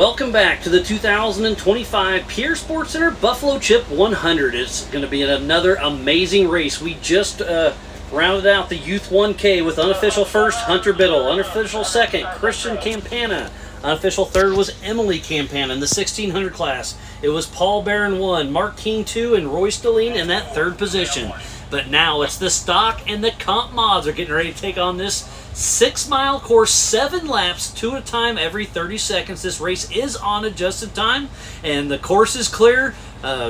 Welcome back to the 2025 Pierre Sports Center Buffalo Chip 100. It's going to be another amazing race. We just rounded out the Youth 1K with unofficial first, Hunter Biddle. Unofficial second, Christian Campana. Unofficial third was Emily Campana in the 1600 class. It was Paul Barron 1, Mark King 2, and Roy Stalline in that third position. But now it's the stock and the comp mods are getting ready to take on this 6-mile course, 7 laps, 2 at a time every 30 seconds. This race is on adjusted time, and the course is clear.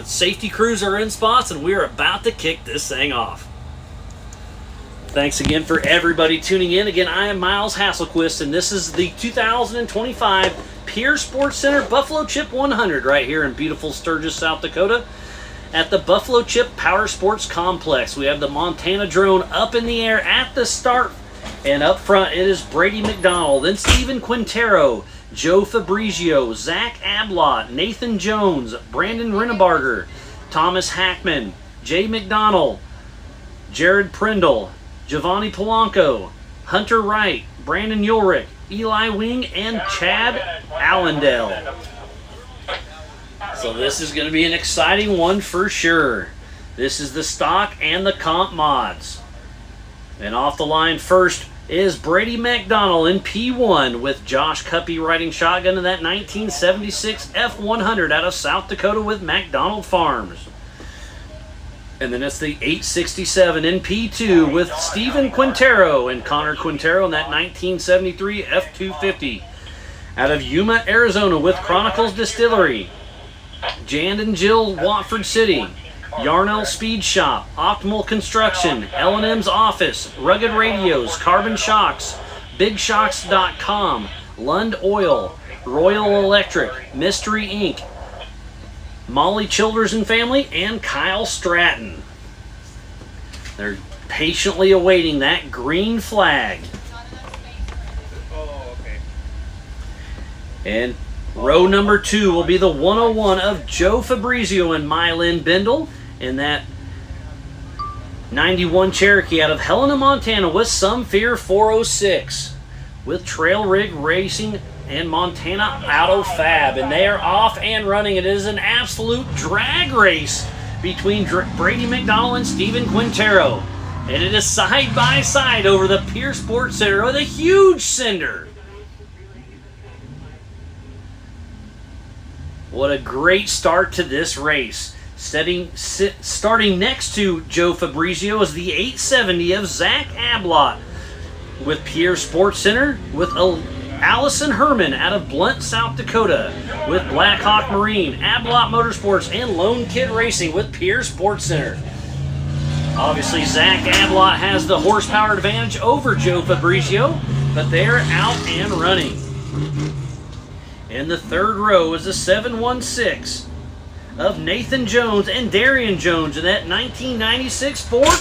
Safety crews are in spots, and we're about to kick this thing off. Thanks again for everybody tuning in. Again, I am Miles Hasselquist, and this is the 2025 Pierre Sports Center Buffalo Chip 100 right here in beautiful Sturgis, South Dakota. At the Buffalo Chip Power Sports Complex, we have the Montana drone up in the air at the start. And up front, it is Brady McDonald, then Steven Quintero, Joe Fabrizio, Zach Ablott, Nathan Jones, Brandon Rennebarger, Thomas Hackman, Jay McDonald, Jared Prindle, Giovanni Polanco, Hunter Wright, Brandon Ulrich, Eli Wing, and Chad Allendale. So this is going to be an exciting one for sure. This is the stock and the comp mods. And off the line first is Brady McDonald in P1 with Josh Cuppy riding shotgun in that 1976 F100 out of South Dakota with McDonald Farms. And then it's the 867 in P2 with Steven Quintero and Connor Quintero in that 1973 F250. Out of Yuma, Arizona with Chronicles Distillery, Jan and Jill Watford City, Yarnell Speed Shop, Optimal Construction, L&M's Office, Rugged Radios, Carbon Shocks, BigShocks.com, Lund Oil, Royal Electric, Mystery Inc., Molly Childers and Family, and Kyle Stratton. They're patiently awaiting that green flag. Oh, okay. And row number 2 will be the 101 of Joe Fabrizio and Mylin Bindle in that 91 Cherokee out of Helena, Montana with Some Fear 406 with Trail Rig Racing and Montana Auto Fab. And they are off and running. It is an absolute drag race between Brady McDonald and Steven Quintero. And it is side by side over the Pierre Sports Center with a huge cinder. What a great start to this race. Starting next to Joe Fabrizio is the 870 of Zach Ablott with Pierre Sports Center with Allison Herman out of Blunt, South Dakota with Blackhawk Marine, Ablott Motorsports, and Lone Kid Racing with Pierre Sports Center. Obviously, Zach Ablott has the horsepower advantage over Joe Fabrizio, but they're out and running. In the third row is the 716 of Nathan Jones and Darian Jones in that 1996 Ford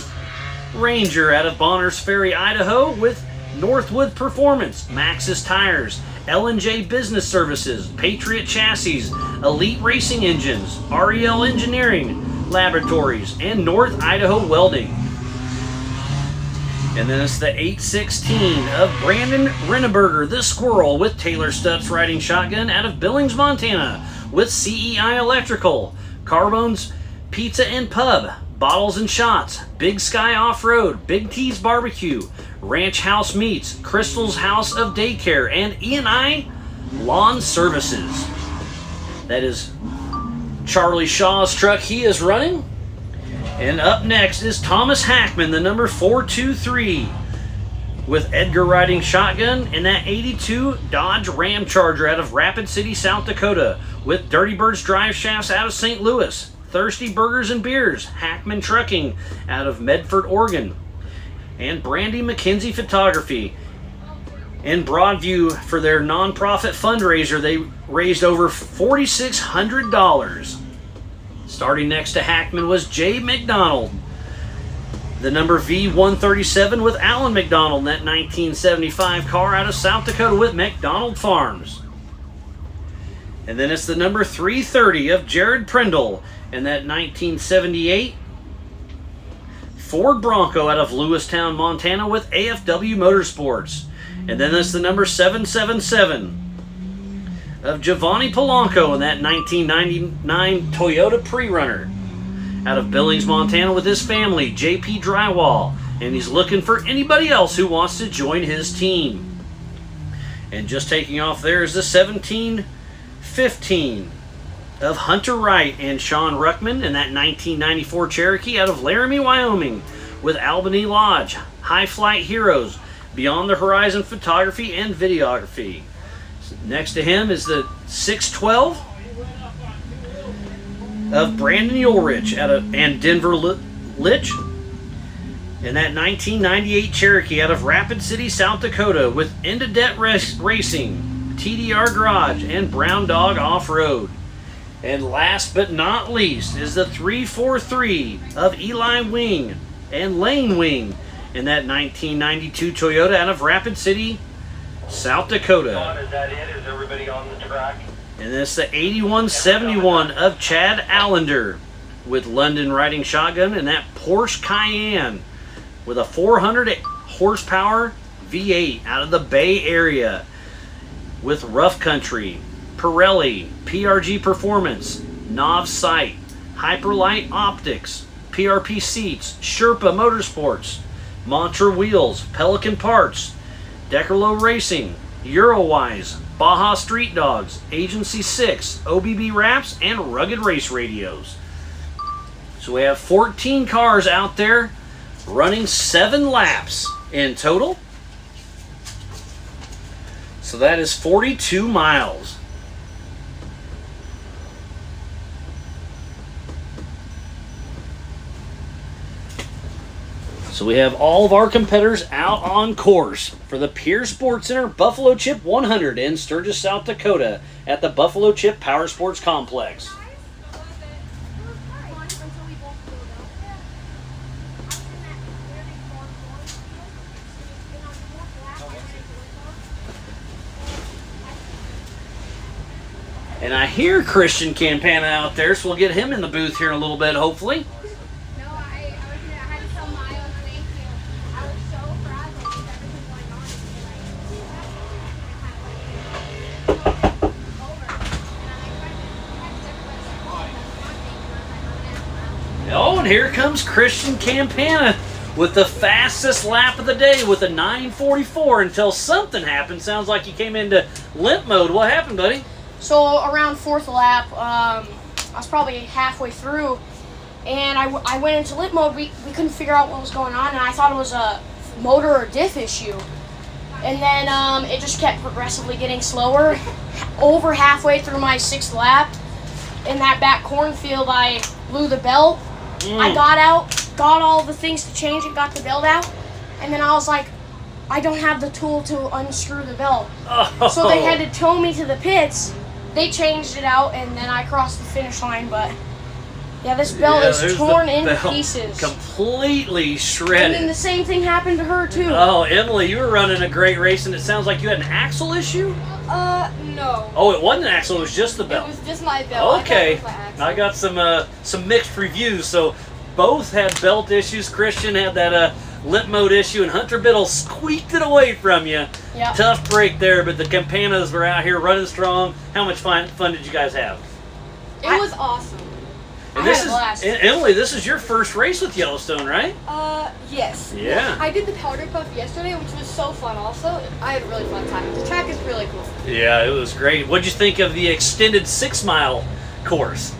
Ranger out of Bonners Ferry, Idaho with Northwood Performance, Maxxis Tires, L&J Business Services, Patriot Chassis, Elite Racing Engines, REL Engineering Laboratories, and North Idaho Welding. And then it's the 816 of Brandon Renneberger, the Squirrel, with Taylor Stutz riding shotgun out of Billings, Montana, with CEI Electrical, Carbone's Pizza and Pub, Bottles and Shots, Big Sky Off-Road, Big T's Barbecue, Ranch House Meats, Crystal's House of Daycare, and E&I Lawn Services. That is Charlie Shaw's truck he is running. And up next is Thomas Hackman, the number 423, with Edgar riding shotgun in that 82 Dodge Ram Charger out of Rapid City, South Dakota, with Dirty Birds Drive Shafts out of St. Louis, Thirsty Burgers and Beers, Hackman Trucking out of Medford, Oregon, and Brandy McKenzie Photography. In Broadview, for their nonprofit fundraiser, they raised over $4,600. Starting next to Hackman was Jay McDonald, the number V137 with Alan McDonald in that 1975 car out of South Dakota with McDonald Farms. And then it's the number 330 of Jared Prindle in that 1978 Ford Bronco out of Lewistown, Montana with AFW Motorsports. And then it's the number 777 of Giovanni Polanco in that 1999 Toyota Pre-Runner. Out of Billings, Montana with his family, JP Drywall, and he's looking for anybody else who wants to join his team. And just taking off there is the 1715 of Hunter Wright and Sean Ruckman in that 1994 Cherokee out of Laramie, Wyoming with Albany Lodge, High Flight Heroes, Beyond the Horizon Photography and Videography. Next to him is the 612 of Brandon Ulrich and Denver Litch in that 1998 Cherokee out of Rapid City, South Dakota with Indedet Racing, TDR Garage, and Brown Dog Off-Road. And last but not least is the 343 of Eli Wing and Lane Wing in that 1992 Toyota out of Rapid City, South Dakota. Is that it? Is everybody on the track? And this is the 8171 of Chad Allender with London Riding Shotgun and that Porsche Cayenne with a 400 horsepower V8 out of the Bay Area with Rough Country, Pirelli, PRG Performance, Nav Sight, Hyperlight Optics, PRP Seats, Sherpa Motorsports, Mantra Wheels, Pelican Parts, Deckerlow Racing, Eurowise, Baja Street Dogs, Agency 6, OBB Wraps, and Rugged Race Radios. So we have 14 cars out there running 7 laps in total. So that is 42 miles. So we have all of our competitors out on course for the Pierre Sports Center Buffalo Chip 100 in Sturgis, South Dakota at the Buffalo Chip Power Sports Complex. And I hear Christian Campana out there, so we'll get him in the booth here in a little bit, hopefully. Oh, and here comes Christian Campana with the fastest lap of the day with a 9:44 until something happened. Sounds like you came into limp mode. What happened, buddy? So around 4th lap, I was probably halfway through, and I went into limp mode. We couldn't figure out what was going on, and I thought it was a motor or diff issue. And then it just kept progressively getting slower. Over halfway through my 6th lap, in that back cornfield, I blew the belt. I got out, got all the things to change it, got the belt out, and then I was like, I don't have the tool to unscrew the belt. Oh. So they had to tow me to the pits. They changed it out, and then I crossed the finish line. But yeah, this belt is torn into pieces. Completely shredded. And then the same thing happened to her too. Oh, Emily, you were running a great race, and it sounds like you had an axle issue? No. Oh, it wasn't an axle, it was just the belt. It was just my belt. Okay. I got some mixed reviews. So both had belt issues. Christian had that limp mode issue, and Hunter Biddle squeaked it away from you. Yep. Tough break there, but the Campanas were out here running strong. How much fun did you guys have? It was awesome. And I had a blast. Emily, this is your first race with Yellowstone, right? Yes. Yeah. I did the powder puff yesterday, which was so fun also. I had a really fun time. The track is really cool. Yeah, it was great. What'd you think of the extended 6-mile course?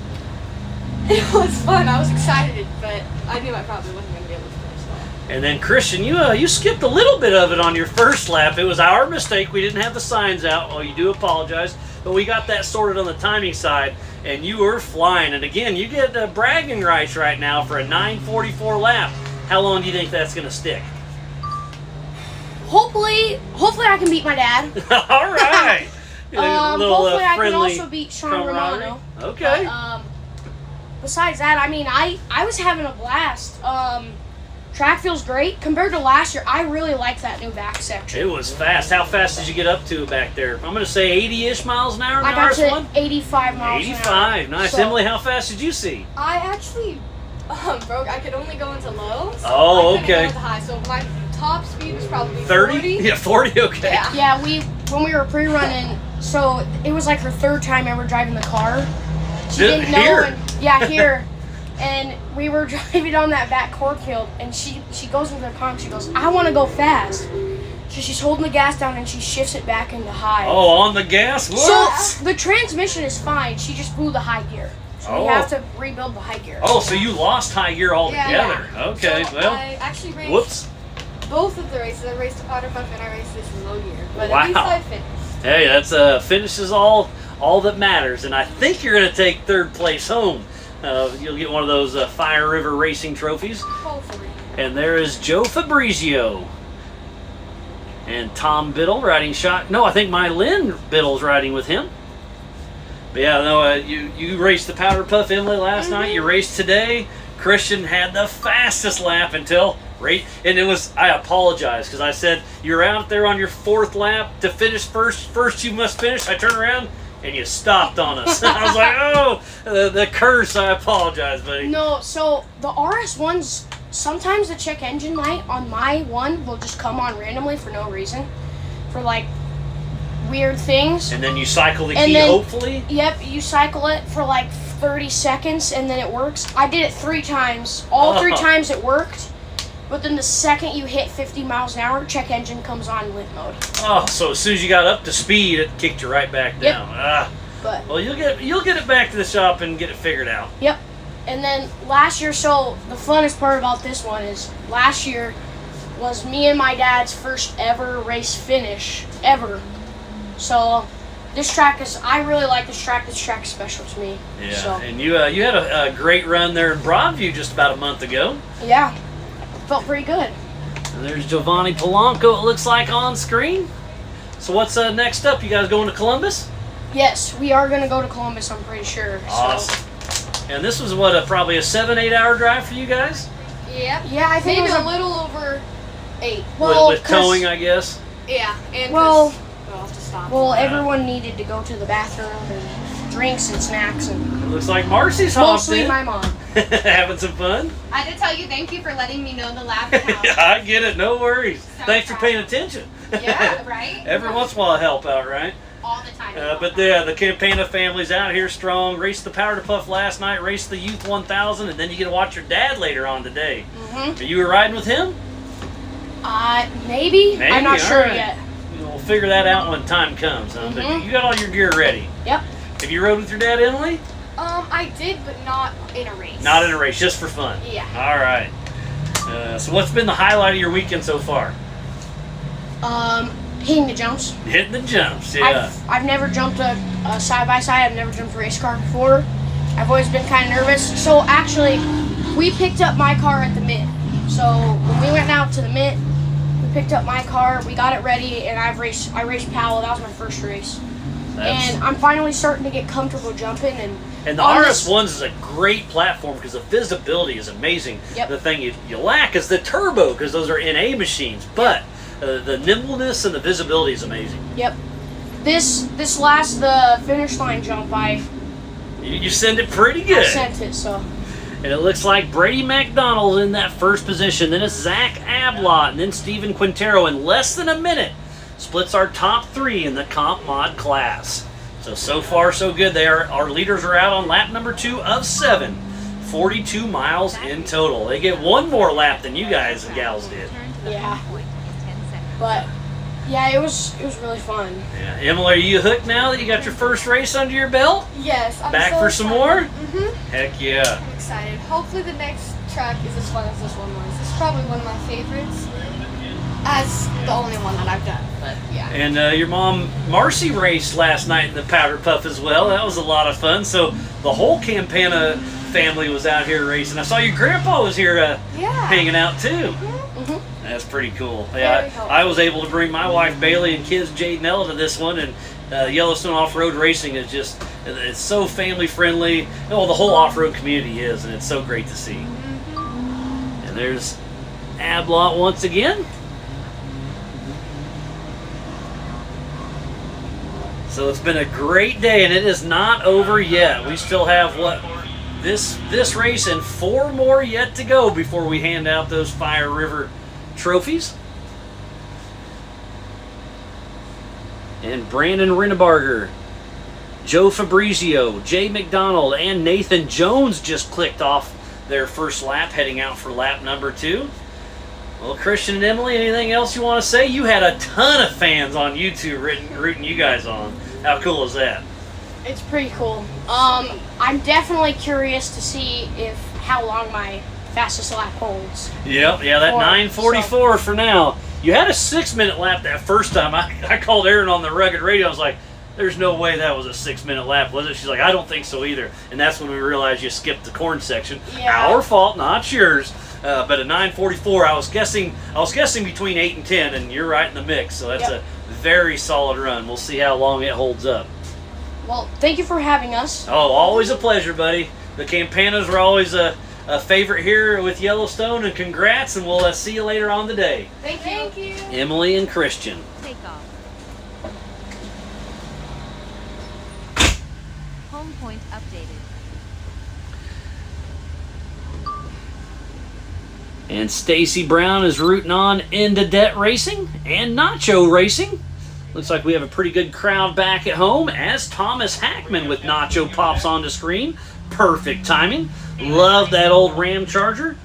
It was fun. I was excited, but I knew I probably wasn't going to be able to finish that. And then Christian, you skipped a little bit of it on your first lap. It was our mistake. We didn't have the signs out. Well, you do apologize, but we got that sorted on the timing side, and you were flying. And again, you get bragging rights right now for a 9:44 lap. How long do you think that's going to stick? Hopefully I can beat my dad. All right. Hopefully I can also beat Sean Romano. Okay. But, besides that, I mean, I was having a blast. Track feels great. Compared to last year, I really like that new back section. It was fast. How fast did you get up to back there? I'm going to say 80-ish miles an hour in I the got RS1? to 85 miles an hour. 85. Nice. So, Emily, how fast did you see? I actually broke. I could only go into low. So Oh, I couldn't okay. go into high, so my top speed was probably 30? 40. Yeah, 40? Okay. Yeah. yeah, when we were pre-running, so it was like her third time ever driving the car. She Did- didn't know. here? And, yeah, here. And we were driving on that back cornfield, and she goes into the car and she goes, I want to go fast. So she's holding the gas down and she shifts it back into high. Oh, on the gas? Whoops! So the transmission is fine. She just blew the high gear. So Oh. we have to rebuild the high gear. Oh, so you lost high gear altogether. Yeah. Okay, So well, I actually raced whoops. both of the races. I raced the powder puff and I raced this in low gear. But Wow. at least I finished. Hey, that's finishes all that matters, and I think you're going to take third place home. You'll get one of those Fire River Racing trophies. Hopefully. And there is Joe Fabrizio. And Tom Biddle riding shot. No, I think my Lynn Biddle's riding with him. But yeah, no, you raced the Powder Puff Emily last night. You raced today. Christian had the fastest lap until and it was, I apologize because I said you're out there on your fourth lap to finish first. First you must finish. I turned around and you stopped on us. I was like, oh, the curse. I apologize, buddy. No, so the RS1s, sometimes the check engine light on my one will just come on randomly for no reason. For like weird things. And then you cycle the And key, then- hopefully. Yep, you cycle it for like 30 seconds and then it works. I did it 3 times. All 3 Oh. times it worked. But then the second you hit 50 miles an hour, check engine comes on lit mode. Oh, so as soon as you got up to speed, it kicked you right back Yep. down. Ah, But well, you'll get it back to the shop and get it figured out. yep. And then last year, so the funnest part about this one is last year was me and my dad's first ever race finish ever. So this track is, I really like this track. This track is special to me. Yeah, So and you had a great run there in Broadview just about a month ago. yeah, felt pretty good. And there's Giovanni Polanco, it looks like, on screen. So what's next up? You guys going to Columbus? Yes, we are gonna go to Columbus. I'm pretty sure. Awesome. And this was what, probably a 7-8 hour drive for you guys? Yep. Yeah, I think Maybe it was a little over 8. With towing, I guess. Yeah. And Well- I'll have to stop. Well, everyone needed to go to the bathroom and drinks and snacks, and It looks like Marcy's hopped mostly in. my mom. Having some fun? I did tell you thank you for letting me know the lab count. I get it, no worries. So Thanks for proud. paying attention. Yeah, right? Every once in a while I help out, right? All the time. But the Campana family's out here strong. Raced the Powder Puff last night, raced the Youth 1000, and then you get to watch your dad later on today. Mm-hmm. Are you riding with him? Maybe? I'm not all sure right. yet. We'll figure that out when time comes. Huh? But Mhm. you got all your gear ready. Yep. Have you rode with your dad, Emily? I did, but not in a race. Not in a race, just for fun. Yeah. All right. So what's been the highlight of your weekend so far? Hitting the jumps. Hitting the jumps, yeah. I've never jumped a side-by-side. I've never jumped a race car before. I've always been kind of nervous. So actually, we picked up my car at the Mint. So when we went out to the Mint, we picked up my car, we got it ready, and I raced Powell. That was my first race. And I'm finally starting to get comfortable jumping. And the on RS1s is a great platform because the visibility is amazing. Yep. The thing you lack is the turbo because those are NA machines, but the nimbleness and the visibility is amazing. Yep. This last the finish line jump, You send it pretty I good. sent it, so. And it looks like Brady McDonald's in that first position. Then it's Zach Ablott and then Steven Quintero in less than a minute. Splits our top 3 in the comp mod class. So far so good. Our leaders are out on lap number 2 of 7. 42 miles in total. They get one more lap than you guys and gals did. Yeah. But yeah, it was really fun. Yeah. Emily, are you hooked now that you got your first race under your belt? Yes. I'm Back so for some excited. more? Mm-hmm. Heck yeah. I'm excited. Hopefully the next track is as fun as this one was. It's probably one of my favorites. As the only one that I've done, but yeah. And your mom, Marcy, raced last night in the Powder Puff as well. That was a lot of fun. So the whole Campana family was out here racing. I saw your grandpa was here Yeah. hanging out too. Mm-hmm. That's pretty cool. Very Yeah, helpful. I was able to bring my wife Bailey and kids Jade and Ella to this one, and Yellowstone Off-Road Racing is just, it's so family friendly. Well, the whole off-road community is, and it's so great to see. And there's Ablott once again. So it's been a great day, and it is not over yet. We still have this race and 4 more yet to go before we hand out those Fire River trophies. and Brandon Rinnebarger. Joe Fabrizio, Jay McDonald, and Nathan Jones just clicked off their first lap, heading out for lap number 2. Well, Christian and Emily, anything else you want to say? You had a ton of fans on YouTube rooting you guys on. How cool is that? It's pretty cool. I'm definitely curious to see how long my fastest lap holds. Yep, yeah, that 9:44 for now. You had a 6-minute lap that first time. I called Erin on the rugged radio. I was like, there's no way that was a 6-minute lap, was it? She's like, I don't think so either. And that's when we realized you skipped the corn section. Yeah. Our fault, not yours. But at 9:44, I was guessing between 8 and 10, and you're right in the mix. So that's a very solid run. We'll see how long it holds up. Well, thank you for having us. Oh, always a pleasure, buddy. The Campanas were always a favorite here with Yellowstone, and congrats, and we'll see you later on the day. Thank you. Emily and Christian. Take off. Home point updated. And Stacy Brown is rooting on into Det Racing and Nacho Racing. Looks like we have a pretty good crowd back at home as Thomas Hackman with Nacho pops onto screen. Perfect timing. Love that old Ram Charger.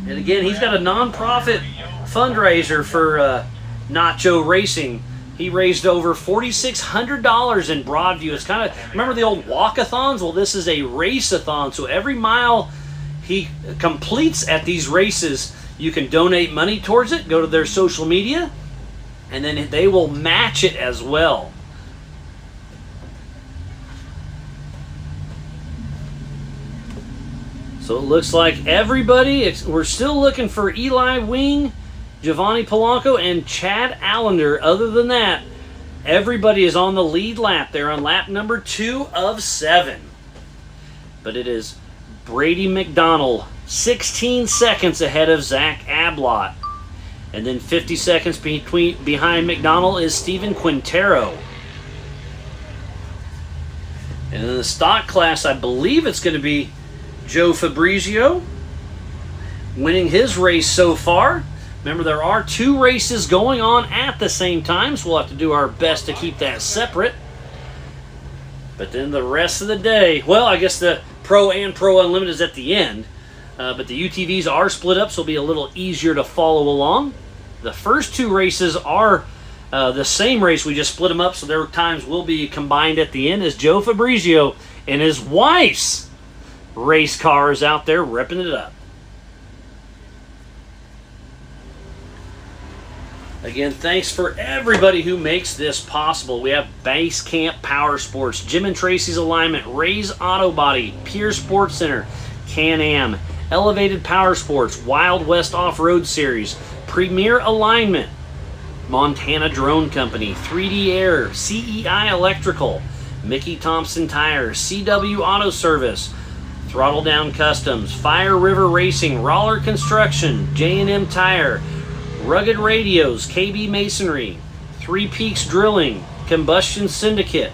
And again, he's got a non-profit fundraiser for Nacho Racing. He raised over $4,600 in Broadview. It's kind of, remember the old walkathons? Well, this is a race-a-thon. So every mile he completes at these races, you can donate money towards it. Go to their social media, and then they will match it as well. So it looks like everybody, we're still looking for Eli Wing, Giovanni Polanco, and Chad Allender. Other than that, everybody is on the lead lap. They're on lap number 2 of 7. But it is Brady McDonald, 16 seconds ahead of Zach Ablott. And then 50 seconds behind McDonald is Steven Quintero. And in the stock class, I believe it's going to be Joe Fabrizio winning his race so far. Remember, there are 2 races going on at the same time, so we'll have to do our best to keep that separate. But then the rest of the day, well, I guess the Pro and Pro Unlimited is at the end. But the UTVs are split up, so it'll be a little easier to follow along. The first 2 races are the same race. We just split them up, so their times will be combined at the end as Joe Fabrizio and his wife's race car is out there ripping it up. Again, thanks for everybody who makes this possible. We have Base Camp Power Sports, Jim and Tracy's Alignment, Ray's Auto Body, Pierre Sports Center, Can-Am, Elevated Power Sports, Wild West Off-Road Series, Premier Alignment, Montana Drone Company, 3D Air, CEI Electrical, Mickey Thompson Tires, CW Auto Service, Throttle Down Customs, Fire River Racing, Roller Construction, J&M Tire, Rugged Radios, KB Masonry, Three Peaks Drilling, Combustion Syndicate,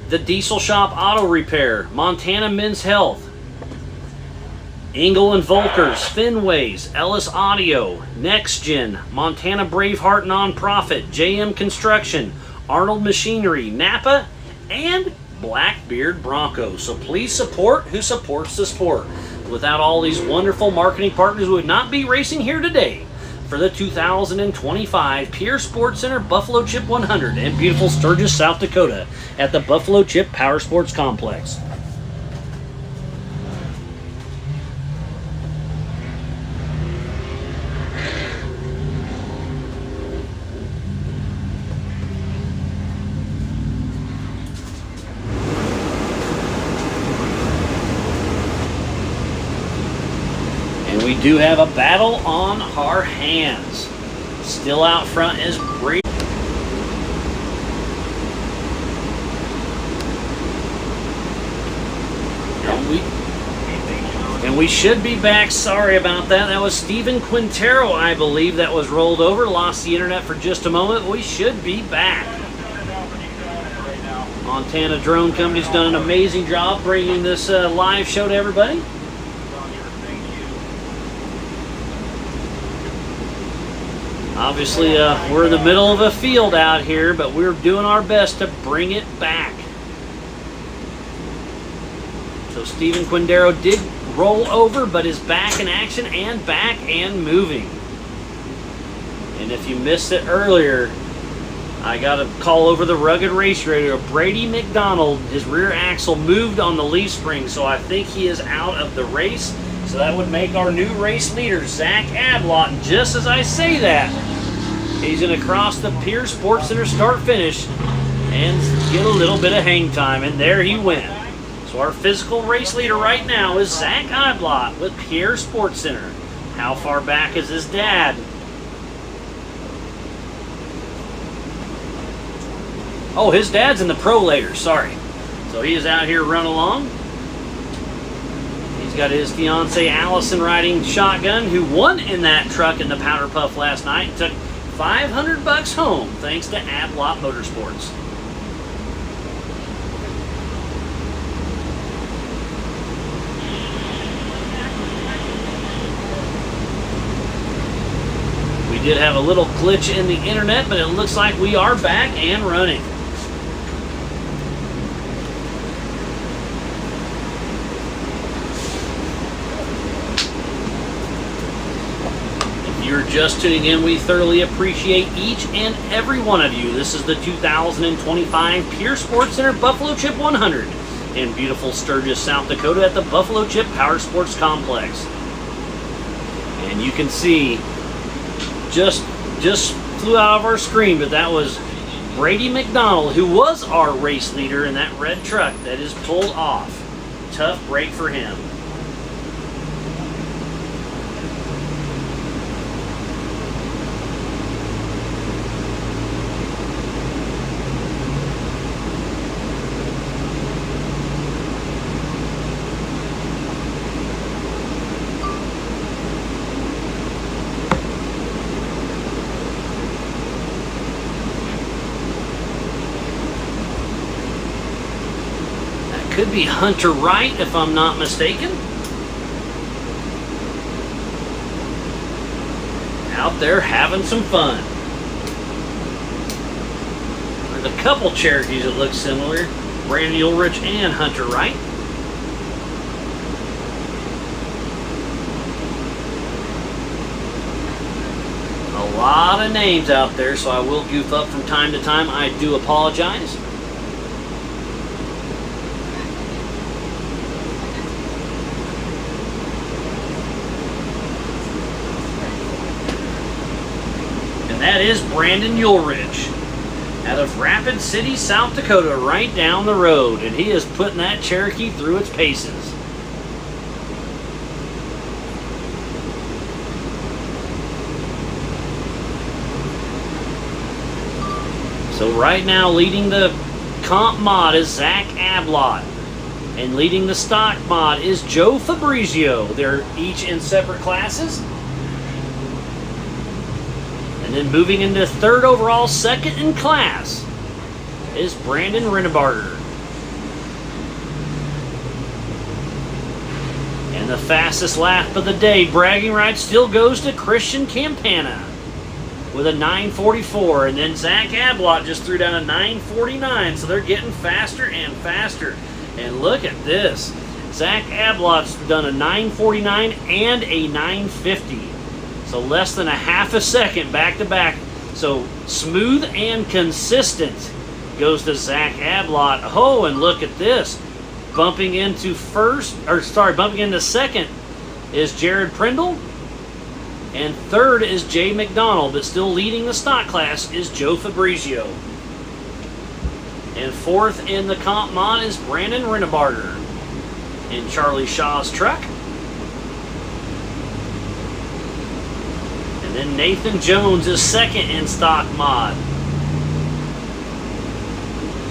The Diesel Shop Auto Repair, Montana Men's Health, Engel and Volkers, Finways, Ellis Audio, NextGen, Montana Braveheart Nonprofit, JM Construction, Arnold Machinery, Napa, and Blackbeard Broncos. So please support who supports the sport. Without all these wonderful marketing partners, we would not be racing here today for the 2025 Pierre Sports Center Buffalo Chip 100 in beautiful Sturgis, South Dakota at the Buffalo Chip Power Sports Complex. We do have a battle on our hands. Still out front is Brady. And we should be back. Sorry about that. That was Steven Quintero, I believe, that was rolled over. Lost the internet for just a moment. We should be back. Montana Drone Company's done an amazing job bringing this live show to everybody. Obviously, we're in the middle of a field out here, but we're doing our best to bring it back. So Steven Quindaro did roll over, but is back in action and back and moving. And if you missed it earlier, I got a call over the rugged race radio. Brady McDonald, his rear axle moved on the leaf spring, so I think he is out of the race. So that would make our new race leader, Zach Ablott. And just as I say that, he's going to cross the Pierre Sports Center start-finish and get a little bit of hang time. And there he went. So our physical race leader right now is Zach Ablott with Pierre Sports Center. How far back is his dad? Oh, his dad's in the pro later, sorry. So he is out here running along. He's got his fiance Allison riding shotgun, who won in that truck in the Powder Puff last night. Took $500 home thanks to Ablott Motorsports. We did have a little glitch in the internet, but it looks like we are back and running. If you're just tuning in, we thoroughly appreciate each and every one of you. This is the 2025 Pierre Sports Center Buffalo Chip 100 in beautiful Sturgis, South Dakota at the Buffalo Chip Power Sports Complex. And you can see, just flew out of our screen, but that was Brady McDonald, who was our race leader in that red truck that is pulled off. Tough break for him. Could be Hunter Wright, if I'm not mistaken. Out there having some fun. There's a couple Cherokees that look similar. Brandon Ulrich and Hunter Wright. A lot of names out there, so I will goof up from time to time. I do apologize. That is Brandon Ulrich out of Rapid City, South Dakota, right down the road. And he is putting that Cherokee through its paces. So right now leading the comp mod is Zach Ablott. And leading the stock mod is Joe Fabrizio. They're each in separate classes. And then moving into third overall, second in class, is Brandon Rennebarger. And the fastest lap of the day, bragging rights still goes to Christian Campana with a 9:44. And then Zach Ablott just threw down a 9:49. So they're getting faster and faster. And look at this. Zach Ablott's done a 9:49 and a 9:50. So less than a half a second back to back. So smooth and consistent goes to Zach Ablott. Oh, and look at this. Bumping into second is Jared Prindle. And third is Jay McDonald. But still leading the stock class is Joe Fabrizio. And fourth in the comp mod is Brandon Rennebarger in Charlie Shaw's truck. And then Nathan Jones is second in stock mod.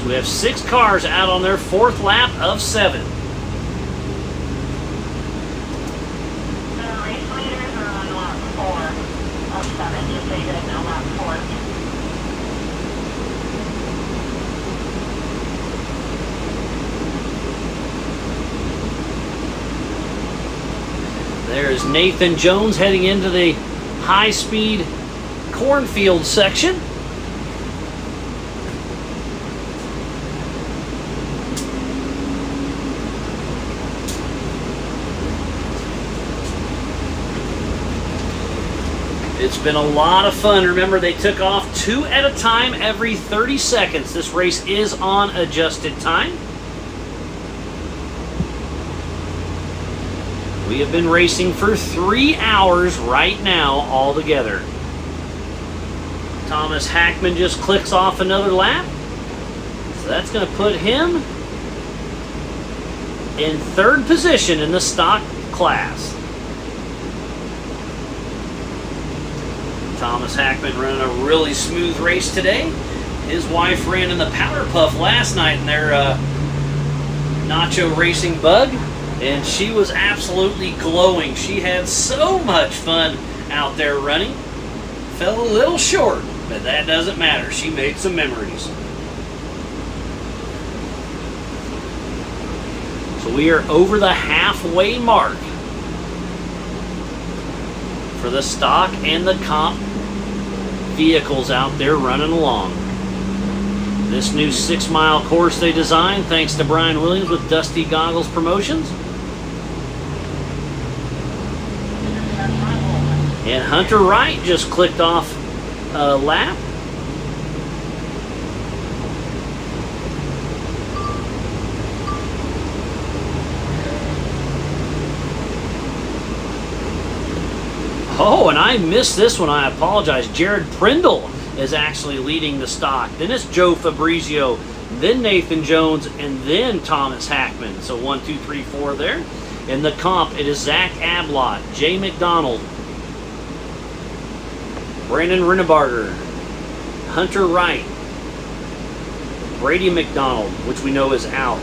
So we have 6 cars out on their 4th lap of 7. The race leaders are on lap 4 of 7, just so you guys know, lap 4. There's Nathan Jones heading into the high-speed cornfield section. It's been a lot of fun. Remember, they took off 2 at a time every 30 seconds. This race is on adjusted time. We have been racing for 3 hours right now altogether. Thomas Hackman just clicks off another lap. So that's going to put him in 3rd position in the stock class. Thomas Hackman running a really smooth race today. His wife ran in the Powder Puff last night in their Nacho Racing Bug, and she was absolutely glowing. She had so much fun out there running. Fell a little short, but that doesn't matter. She made some memories. So we are over the halfway mark for the stock and the comp vehicles out there running along. This new 6-mile course they designed thanks to Brian Williams with Dusty Goggles Promotions. And Hunter Wright just clicked off a lap. Oh, and I missed this one. I apologize. Jared Prindle is actually leading the stock. Then it's Joe Fabrizio, then Nathan Jones, and then Thomas Hackman. So 1, 2, 3, 4 there. In the comp, it is Zach Ablott, Jay McDonald, Brandon Rinnebarger, Hunter Wright, Brady McDonald, which we know is out.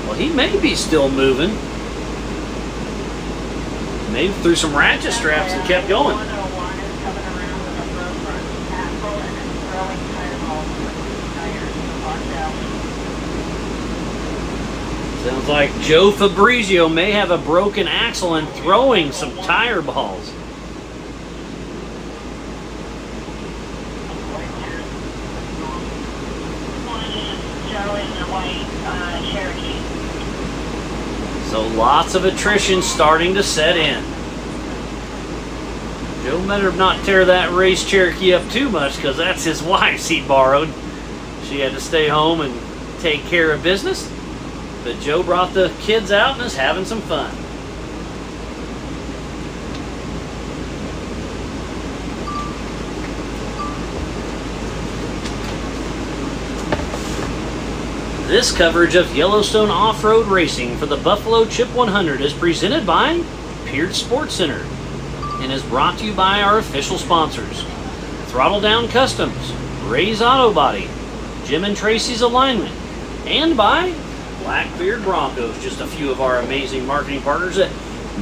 Well, he may be still moving. Maybe threw some ratchet straps and kept going. Sounds like Joe Fabrizio may have a broken axle and throwing some tire balls. So lots of attrition starting to set in. Joe better not tear that race Cherokee up too much, because that's his wife's he borrowed. She had to stay home and take care of business. But Joe brought the kids out and is having some fun. This coverage of Yellowstone off-road racing for the Buffalo Chip 100 is presented by Pierre Sports Center and is brought to you by our official sponsors: Throttle Down Customs, Ray's Auto Body, Jim and Tracy's Alignment, and by Blackbeard Broncos, just a few of our amazing marketing partners that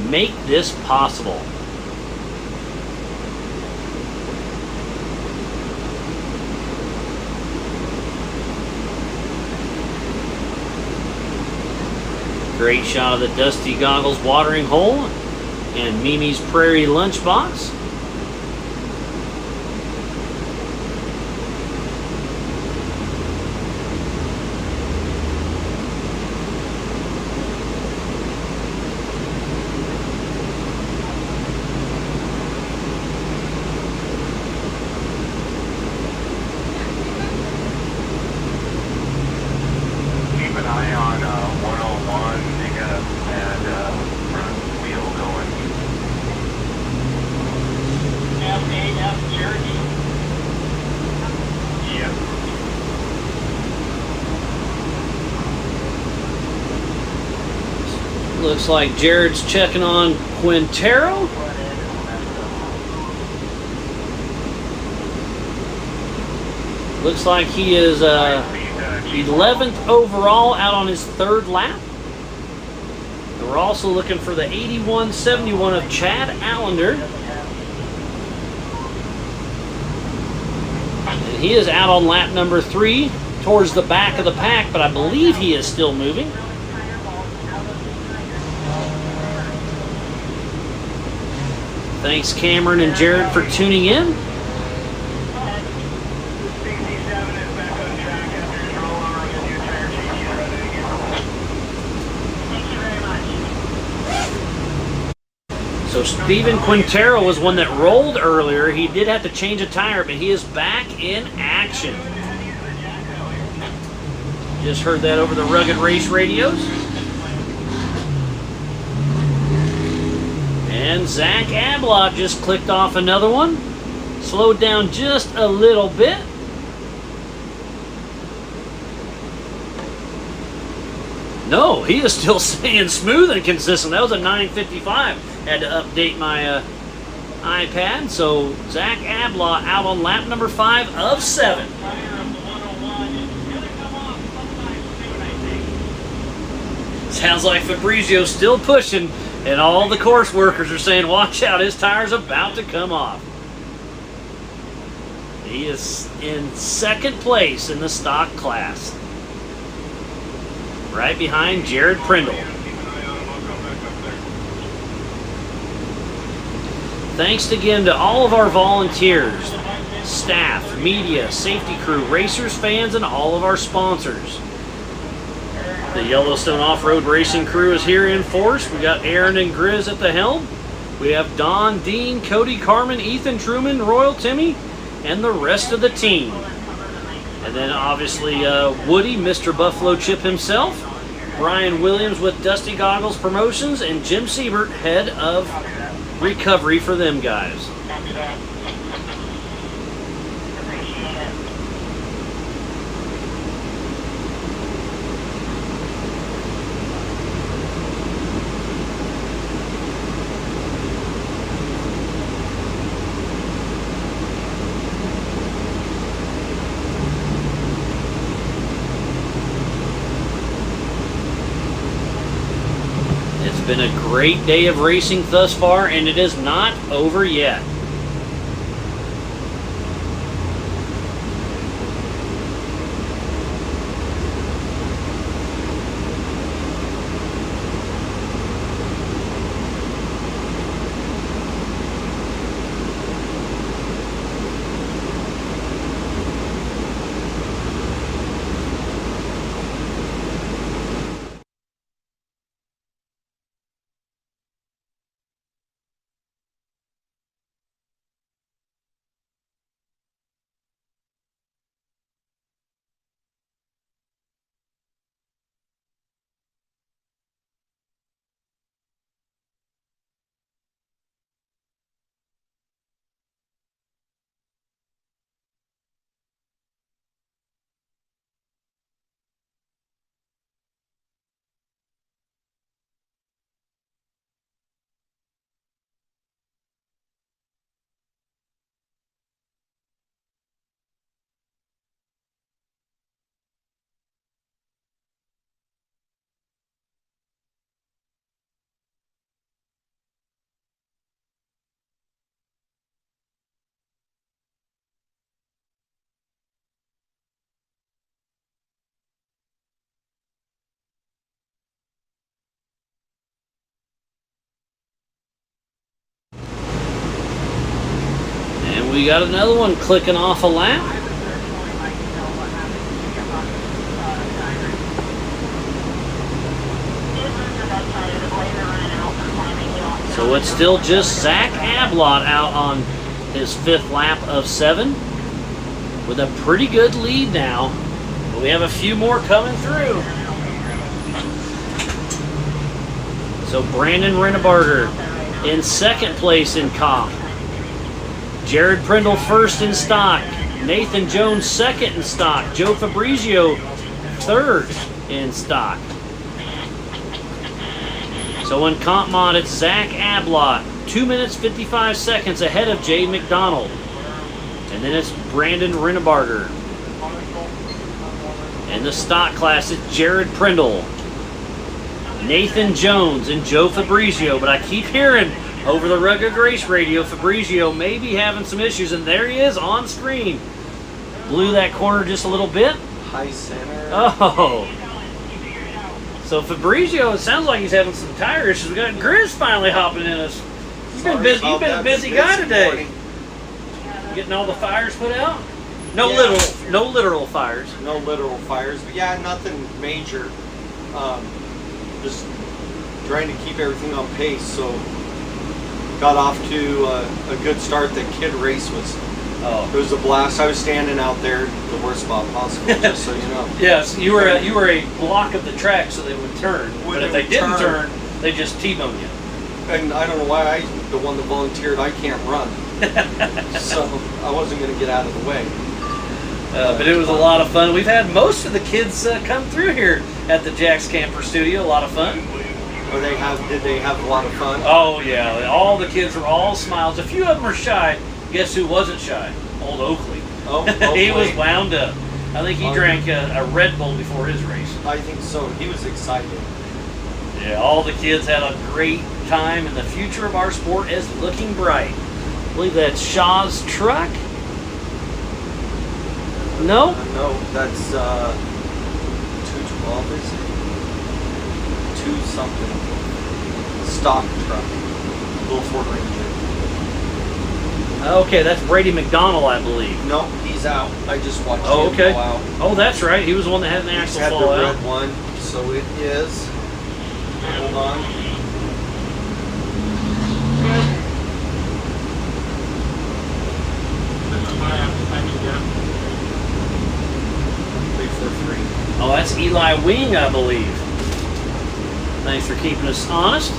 make this possible. Great shot of the Dusty Goggles watering hole and Mimi's Prairie lunchbox. Looks like Jared's checking on Quintero. Looks like he is 11th overall out on his 3rd lap. And we're also looking for the 81-71 of Chad Allender. And he is out on lap number 3 towards the back of the pack, but I believe he is still moving. Thanks Cameron and Jared for tuning in. So Steven Quintero was one that rolled earlier. He did have to change a tire, but he is back in action. Just heard that over the Rugged Race radios. And Zach Ablot just clicked off another one. Slowed down just a little bit. No, he is still staying smooth and consistent. That was a 9:55. Had to update my iPad. So Zach Ablot out on lap number 5 of 7. Sounds like Fabrizio's still pushing, and all the course workers are saying, watch out, his tire's about to come off. He is in 2nd place in the stock class, right behind Jared Prindle. Thanks again to all of our volunteers, staff, media, safety crew, racers, fans, and all of our sponsors. The Yellowstone Off-Road Racing crew is here in force. We got Aaron and Grizz at the helm. We have Don, Dean, Cody, Carmen, Ethan, Truman, Royal, Timmy, and the rest of the team. And then obviously Woody, Mr. Buffalo Chip himself, Brian Williams with Dusty Goggles Promotions, and Jim Siebert, head of recovery for them guys. Been a great day of racing thus far, and it is not over yet. We got another one clicking off a lap. So it's still just Zach Ablot out on his 5th lap of 7 with a pretty good lead now. But we have a few more coming through. So Brandon Rennebarger in 2nd place in comp. Jared Prindle 1st in stock. Nathan Jones 2nd in stock. Joe Fabrizio 3rd in stock. So in comp mod, it's Zach Ablot, 2 minutes 55 seconds ahead of Jay McDonald. And then it's Brandon Rennebarger. In the stock class, it's Jared Prindle, Nathan Jones, and Joe Fabrizio. But I keep hearing over the Rugged Race radio, Fabrizio may be having some issues, and there he is on screen. Blew that corner just a little bit. High center. Oh. So Fabrizio, it sounds like he's having some tire issues. We got Grizz finally hopping in us. You've been busy. You've been a busy guy today. Getting all the fires put out. No literal fires. No literal fires, but yeah, nothing major. Just trying to keep everything on pace. So got off to a good start. The kid race was. It was a blast. I was standing out there, the worst spot possible, just so you know. Yes, you were a block of the track, so they would turn. But if they didn't turn, they just T-bone you. And I don't know why I'm the one that volunteered. I can't run, so I wasn't going to get out of the way. But it was a lot of fun. We've had most of the kids come through here at the Jack's Camper Studio. A lot of fun. Or did they have a lot of fun? Oh yeah, all the kids were all smiles. A few of them were shy. Guess who wasn't shy? Old Oakley. Oh, he was wound up. I think he drank a Red Bull before his race. I think so. He was excited. Yeah, all the kids had a great time, and the future of our sport is looking bright. I believe that's Shaw's truck. No? No, that's 212, is it? 2-something. Stock truck. Little Ford Ranger. Okay, that's Brady McDonald, I believe. No, he's out. I just watched him okay. go out. Oh, that's right. He was the one that had an axle fall out. He's had the red one, so it is. Hold on. Oh, that's Eli Wing, I believe. Thanks for keeping us honest.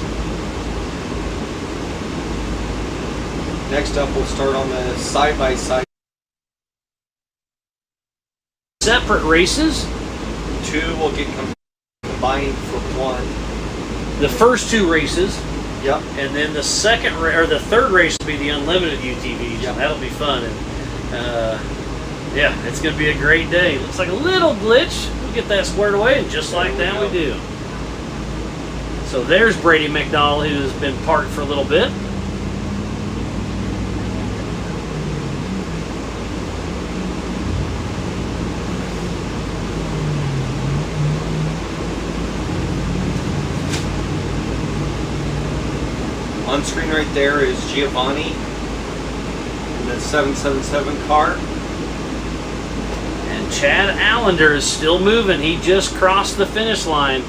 Next up, we'll start on the side-by-side. Separate races. 2 will get combined for 1. The first 2 races. Yep. And then the second or the third race will be the unlimited UTVs. Yep. That'll be fun. And yeah, it's going to be a great day. Looks like a little glitch. We'll get that squared away, and just like that we do. So there's Brady McDonald, who's been parked for a little bit. On screen right there is Giovanni in the 777 car. And Chad Allender is still moving. He just crossed the finish line.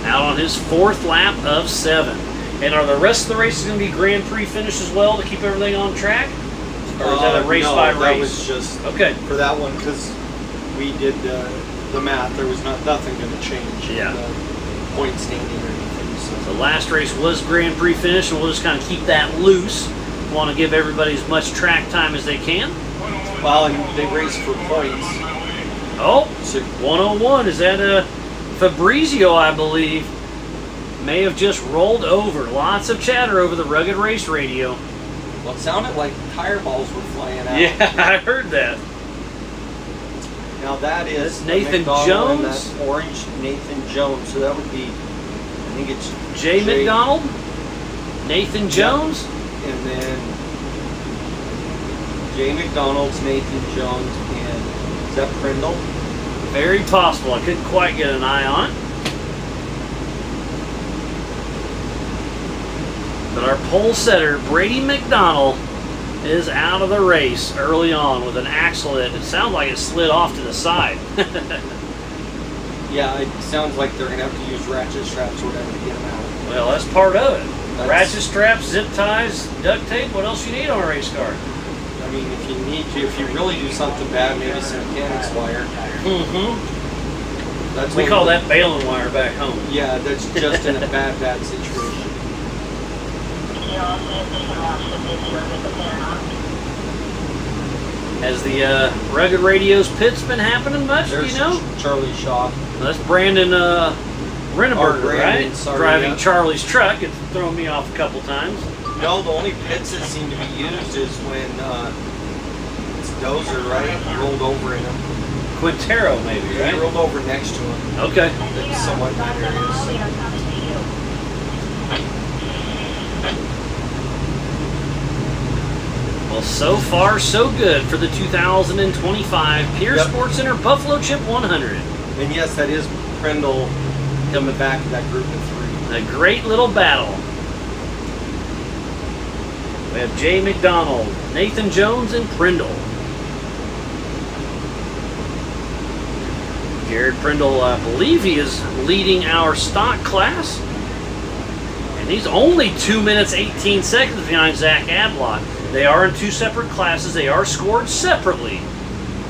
Out on his 4th lap of 7. And are the rest of the races going to be Grand Prix finish as well to keep everything on track? Or is that a race by race? That was just for that one, because we did the math. There was nothing going to change in the point standing or anything. So the last race was Grand Prix finish, and we'll just kind of keep that loose. Want to give everybody as much track time as they can. Well, and they race for points. Oh, 101. Is that Fabrizio, I believe, may have just rolled over. Lots of chatter over the Rugged Race Radio. Well, it sounded like tire balls were flying out. Yeah, I heard that. Now that is Nathan McDonald, Jones. and that's orange Nathan Jones. So that would be, I think it's Jay McDonald, Nathan Jones, and then Jay McDonald's Nathan Jones, and is that Prindle? Very possible. I couldn't quite get an eye on it. But our pole setter, Brady McDonald, is out of the race early on with an axle that it sounds like it slid off to the side. Yeah, it sounds like they're going to have to use ratchet straps or whatever to get them out. Well, that's part of it. Ratchet straps, zip ties, duct tape. What else you need on a race car? I mean, if you need to, if you really do something bad, maybe some mechanics wire. That's we call that baling wire back home. Yeah, that's just in a bad situation. Has the Rugged Radio's pit's been happening much? There's do you know? Charlie Shaw. Well, that's Brandon Renneberger, right? Sorry, driving Charlie's truck. It's thrown me off a couple times. No, the only pits that seem to be used is when it's Dozer, right? Rolled over in him. Quintero, maybe, right? He rolled over next to him. Okay. It's somewhat in that area. Well, so far, so good for the 2025 Pierre Sports Center Buffalo Chip 100. And yes, that is Prindle in the back of that group of 3. A great little battle. We have Jay McDonald, Nathan Jones, and Prindle. Jared Prindle, I believe he is leading our stock class. And he's only 2 minutes 18 seconds behind Zach Ablott. They are in 2 separate classes. They are scored separately.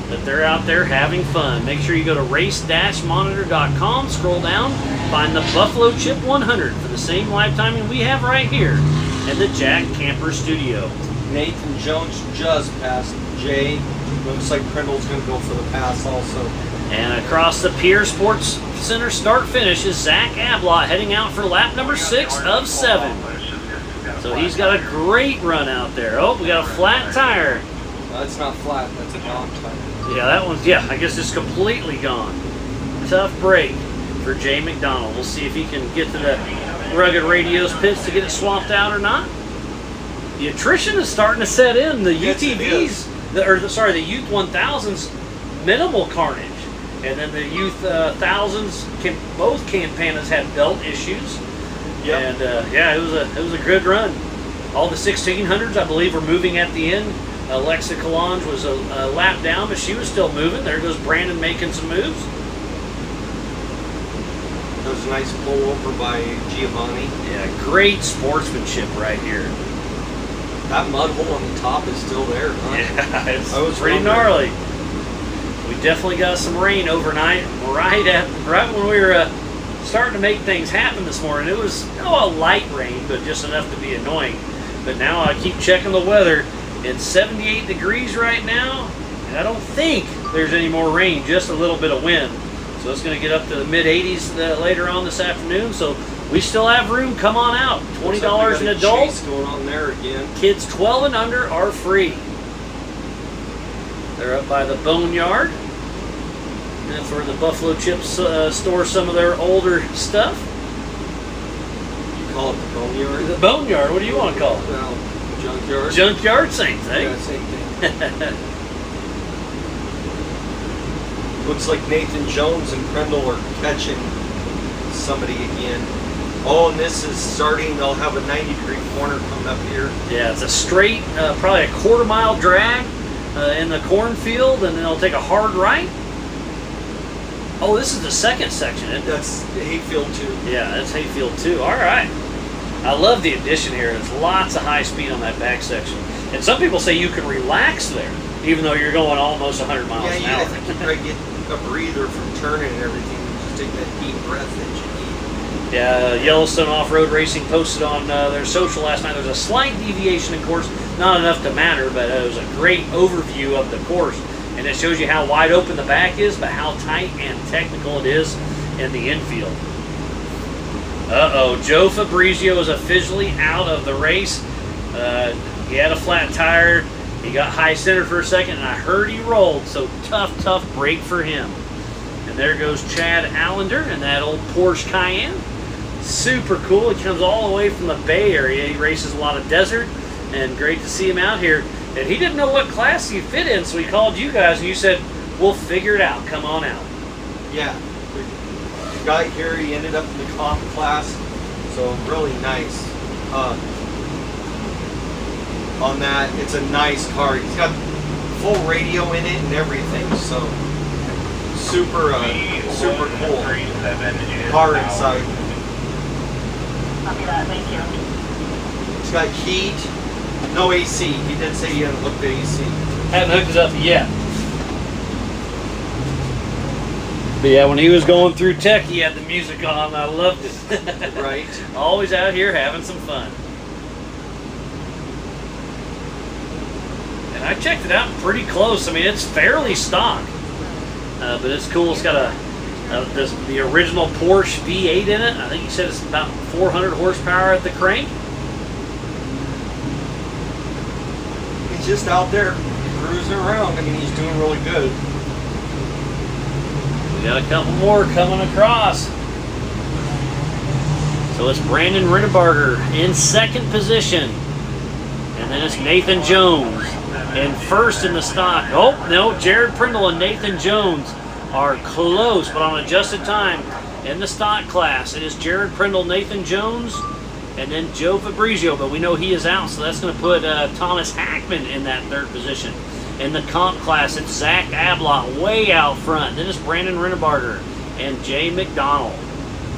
But they're out there having fun. Make sure you go to race-monitor.com, scroll down, find the Buffalo Chip 100 for the same live timing we have right here in the Jack Camper studio. Nathan Jones just passed Jay. Looks like Prindle's going to go for the pass also. And across the Pierre Sports Center start-finish is Zach Ablott heading out for lap number 6 of 7. So he's got a great run out there. Oh, we got a flat tire. That's not flat, that's a gone tire. Yeah, that one's, I guess it's completely gone. Tough break for Jay McDonald. We'll see if he can get to the Rugged Radios pits to get it swapped out or not. The attrition is starting to set in. The UTVs, the Youth 1000s, minimal carnage. And then the Youth 1000s, both Campanas had belt issues. Yep. And yeah, it was a good run. All the 1600s, I believe, were moving at the end. Alexa Calange was a lap down, but she was still moving. There goes Brandon making some moves. That was a nice pull over by Giovanni. Yeah, great sportsmanship right here. That mud hole on the top is still there, huh? Yeah, it's pretty gnarly. We definitely got some rain overnight, right when we were starting to make things happen this morning. It was a light rain, but just enough to be annoying. But now I keep checking the weather. It's 78 degrees right now, and I don't think there's any more rain, just a little bit of wind. So it's going to get up to the mid-80s later on this afternoon, so we still have room. Come on out. $20 an adult. Chase going on there again. Kids 12 and under are free. They're up by the Boneyard. That's where the Buffalo Chips store some of their older stuff. You call it the Boneyard? The Boneyard, what do you want to call it? Well, junkyard. Junkyard, same thing. Yeah, same thing. Looks like Nathan Jones and Prindle are catching somebody again. Oh, and this is starting. They'll have a 90-degree corner coming up here. Yeah, it's a straight, probably a quarter-mile drag in the cornfield, and then they'll take a hard right. Oh, this is the second section, isn't it? That's Hayfield 2. Yeah, that's Hayfield 2. All right. I love the addition here. There's lots of high speed on that back section. And some people say you can relax there, even though you're going almost 100 miles an hour. I think you probably get a breather from turning and everything. Just take that deep breath that you need. Yeah, Yellowstone Off-Road Racing posted on their social last night. There's a slight deviation, of course, not enough to matter, but it was a great overview of the course. And it shows you how wide open the back is, but how tight and technical it is in the infield. Uh-oh, Joe Fabrizio is officially out of the race. He had a flat tire. He got high center for a second, and I heard he rolled, so tough break for him. And there goes Chad Allender in that old Porsche Cayenne. Super cool. He comes all the way from the Bay Area. He races a lot of desert, and great to see him out here. And he didn't know what class he fit in, so he called you guys, and you said, we'll figure it out. Come on out. Yeah. We got here. He ended up in the comp class, so really nice. On that, it's a nice car. He's got full radio in it and everything, so super cool car inside. Copy that, thank you. It's got heat. No AC. He did say he hadn't hooked the AC. Haven't hooked it up yet. But yeah, when he was going through tech, he had the music on. I loved it. Right. Always out here having some fun. And I checked it out pretty close. I mean, it's fairly stock. But it's cool. It's got the original Porsche V8 in it. I think he said it's about 400 horsepower at the crank. He's just out there cruising around. I mean, he's doing really good. We got a couple more coming across. So it's Brandon Rinnebarger in second position. And then it's Nathan Jones in first in the stock. Oh, no, Jared Prindle and Nathan Jones are close, but on adjusted time. In the stock class, it is Jared Prindle, Nathan Jones, and then Joe Fabrizio, but we know he is out, so that's going to put Thomas Hackman in that third position. In the comp class, it's Zach Ablott way out front. Then it's Brandon Rennebarger and Jay McDonald.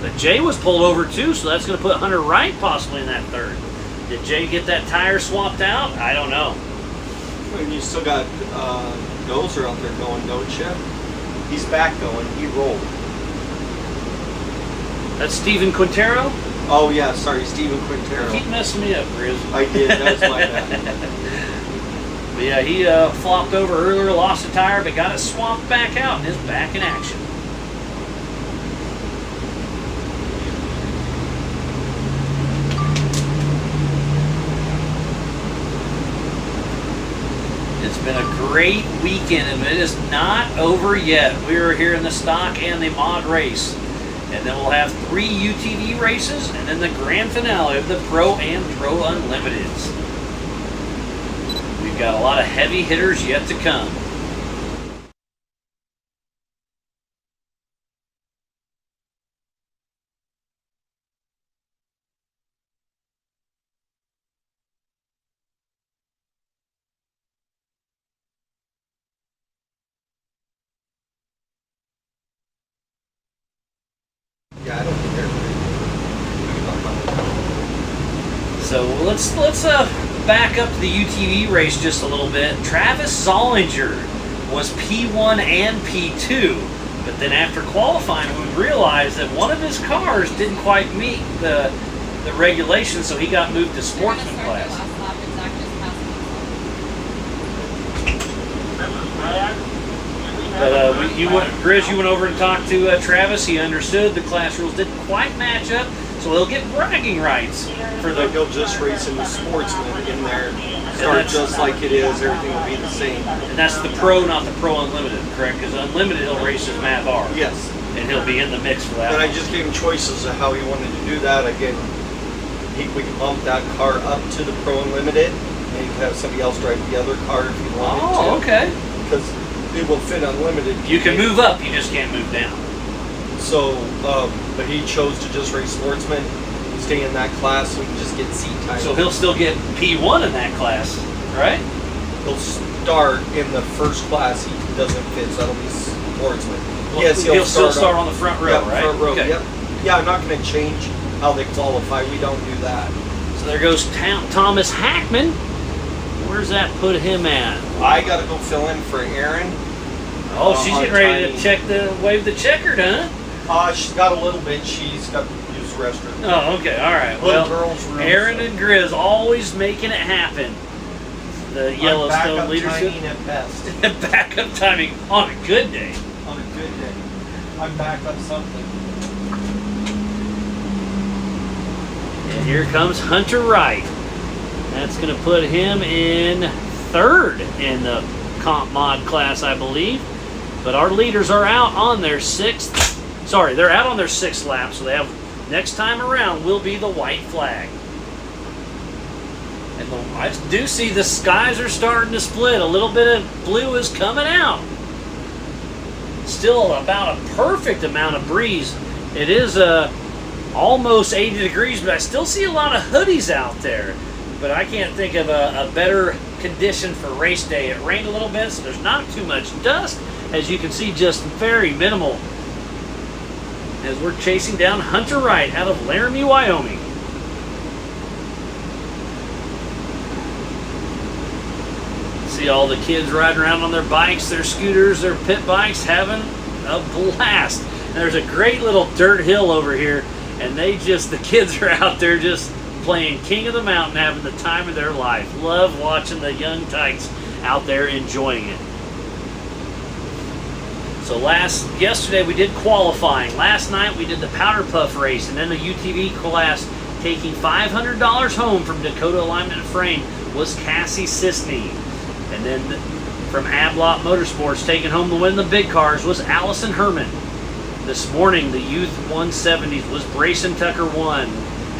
But Jay was pulled over too, so that's going to put Hunter Wright possibly in that third. Did Jay get that tire swapped out? I don't know. And you still got Dozer out there going, don't you? He's back going. He rolled. That's Steven Quintero? Oh, yeah. Sorry, Steven Quintero. Keep messing me up, Grizz. I did. That was my bad. But yeah, he flopped over earlier, lost a tire, but got it swapped back out and is back in action. It's been a great weekend, and it is not over yet. We are here in the stock and the mod race. And then we'll have 3 UTV races, and then the grand finale of the Pro and Pro Unlimiteds. We've got a lot of heavy hitters yet to come. Yeah, I don't think everybody. So let's back up to the UTV race just a little bit. Travis Zollinger was P1 and P2, but then after qualifying, we realized that one of his cars didn't quite meet the regulations, so he got moved to sportsman class. But Grizz, you went over and talked to Travis. He understood the class rules didn't quite match up, so he'll get bragging rights for the. He'll just race in the sportsman in there, start just like it is. Everything will be the same. And that's the Pro, not the Pro Unlimited, correct? Because Unlimited he'll race his Math R. Yes. And he'll be in the mix for that. And I just gave him choices of how he wanted to do that. Again, we can bump that car up to the Pro Unlimited, and you can have somebody else drive the other car if you wanted to. Oh, okay. Because it will fit Unlimited. You can move up, you just can't move down. So, but he chose to just race sportsman, stay in that class, so he can just get seat time. So he'll still get P1 in that class, right? He'll start in the first class. He doesn't fit, so that'll be sportsman. Well, yes, he'll still start on the front row, yep, right? Front row. Okay. Yep. Yeah, I'm not going to change how they qualify. We don't do that. So there goes Thomas Hackman. Where's that put him at? I got to go fill in for Aaron. Oh, she's getting ready to wave the checkered, huh? She's got a little bit. She's got to use the restroom. Oh, okay, all right. Little Well, girls' room, Aaron so. and Grizz always making it happen. The Yellowstone I'm leadership. timing at best. Backup timing on a good day. On a good day. I'm back up something. And here comes Hunter Wright. That's going to put him in third in the comp mod class, I believe. But our leaders are out on their they're out on their sixth lap, so they have, next time around will be the white flag. And I do see the skies are starting to split. A little bit of blue is coming out. Still about a perfect amount of breeze. It is almost 80 degrees, but I still see a lot of hoodies out there. But I can't think of a better condition for race day. It rained a little bit, so there's not too much dust. As you can see, just very minimal. As we're chasing down Hunter Wright out of Laramie, Wyoming. See all the kids riding around on their bikes, their scooters, their pit bikes, having a blast. And there's a great little dirt hill over here, and the kids are out there just playing King of the Mountain, having the time of their life. Love watching the young tykes out there enjoying it. So yesterday we did qualifying. Last night we did the powder puff race, and then the UTV class taking $500 home from Dakota Alignment and Frame was Cassie Sisney. And then from Ablott Motorsports taking home the win in the big cars was Allison Herman. This morning the Youth 170s was Brayson Tucker 1,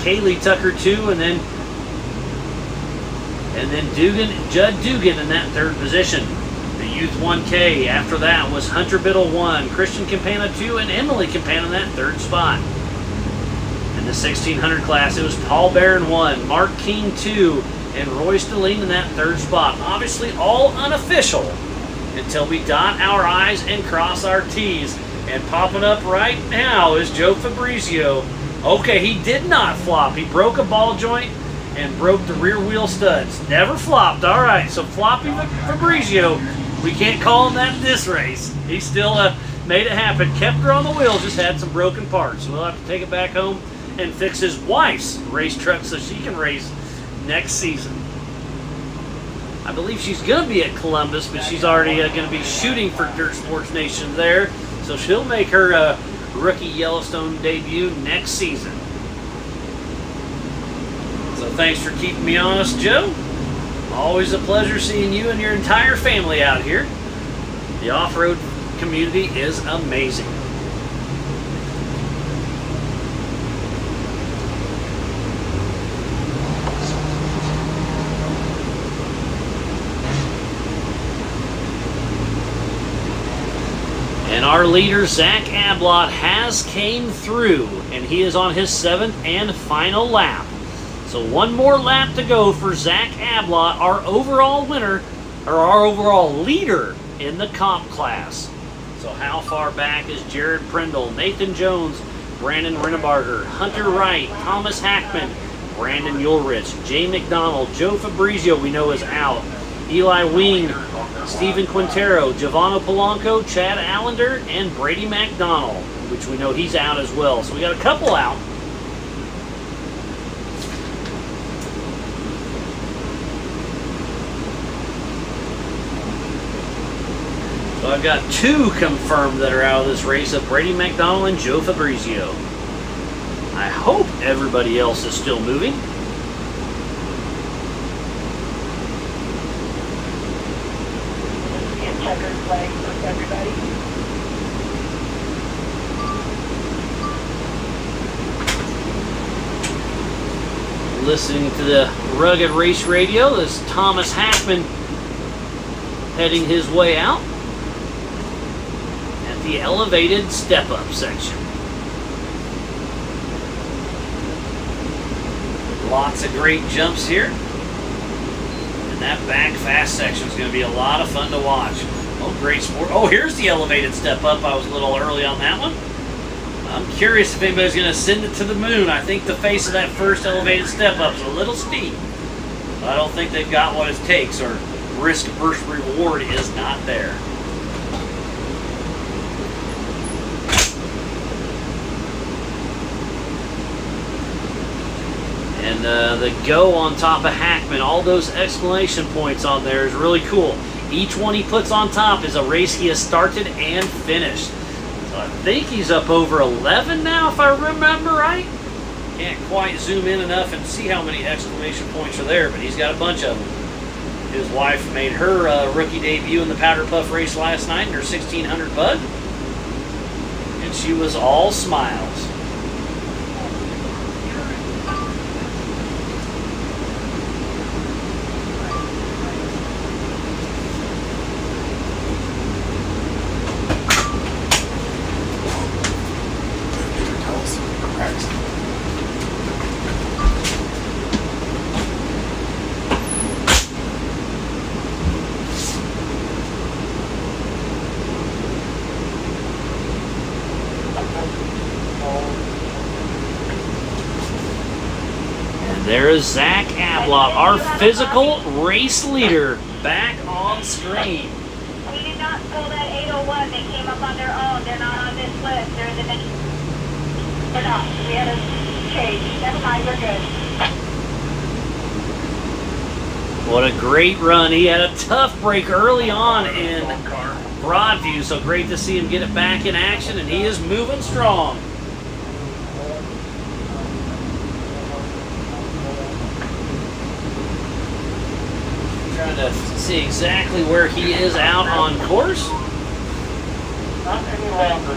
Kaylee Tucker 2, and then Judd Dugan in that third position. The The Youth 1K after that was Hunter Biddle 1, Christian Campana 2, and Emily Campana in that third spot. In the 1600 class, it was Paul Barron 1, Mark King 2, and Royce Deline in that third spot. Obviously all unofficial until we dot our I's and cross our T's. And popping up right now is Joe Fabrizio. Okay, he did not flop. He broke a ball joint and broke the rear wheel studs. Never flopped. All right, so floppy Fabrizio, we can't call him that this race. He still made it happen. Kept her on the wheel, just had some broken parts. So we'll have to take it back home and fix his wife's race truck so she can race next season. I believe she's going to be at Columbus, but she's already going to be shooting for Dirt Sports Nation there. So she'll make her rookie Yellowstone debut next season. So thanks for keeping me honest, Joe. Always a pleasure seeing you and your entire family out here. The off-road community is amazing. And our leader, Zach Ablott, has came through, and he is on his 7th and final lap. So one more lap to go for Zach Ablott, our overall winner, or our overall leader in the comp class. So how far back is Jared Prindle, Nathan Jones, Brandon Rennebarger, Hunter Wright, Thomas Hackman, Brandon Ulrich, Jay McDonald, Joe Fabrizio we know is out, Eli Wing, Stephen Quintero, Giovanni Polanco, Chad Allender, and Brady McDonald, which we know he's out as well. So we got a couple out. So I've got 2 confirmed that are out of this race of Brady McDonald and Joe Fabrizio. I hope everybody else is still moving. Checkered flag for everybody. Listening to the Rugged Race Radio, this is Thomas Hackman heading his way out at the elevated step-up section. Lots of great jumps here. And that back fast section is going to be a lot of fun to watch. Oh, great sport. Oh, here's the elevated step up. I was a little early on that one. I'm curious if anybody's going to send it to the moon. I think the face of that first elevated step up is a little steep. I don't think they've got what it takes, or risk versus reward is not there. And the go on top of Hackman, all those exclamation points on there is really cool. Each one he puts on top is a race he has started and finished. So I think he's up over 11 now, if I remember right. Can't quite zoom in enough and see how many exclamation points are there, but he's got a bunch of them. His wife made her rookie debut in the Powder Puff race last night in her 1600 Bud. And she was all smiles. There is Zach Ablott, our physical race leader, back on screen. We did not pull that 801. They came up on their own. They're not on this list. They're in the next. We're not. We had a change. Never mind. We're good. What a great run. He had a tough break early on in Broadview, so great to see him get it back in action, and he is moving strong. Trying to see exactly where he is out on course. Not any longer.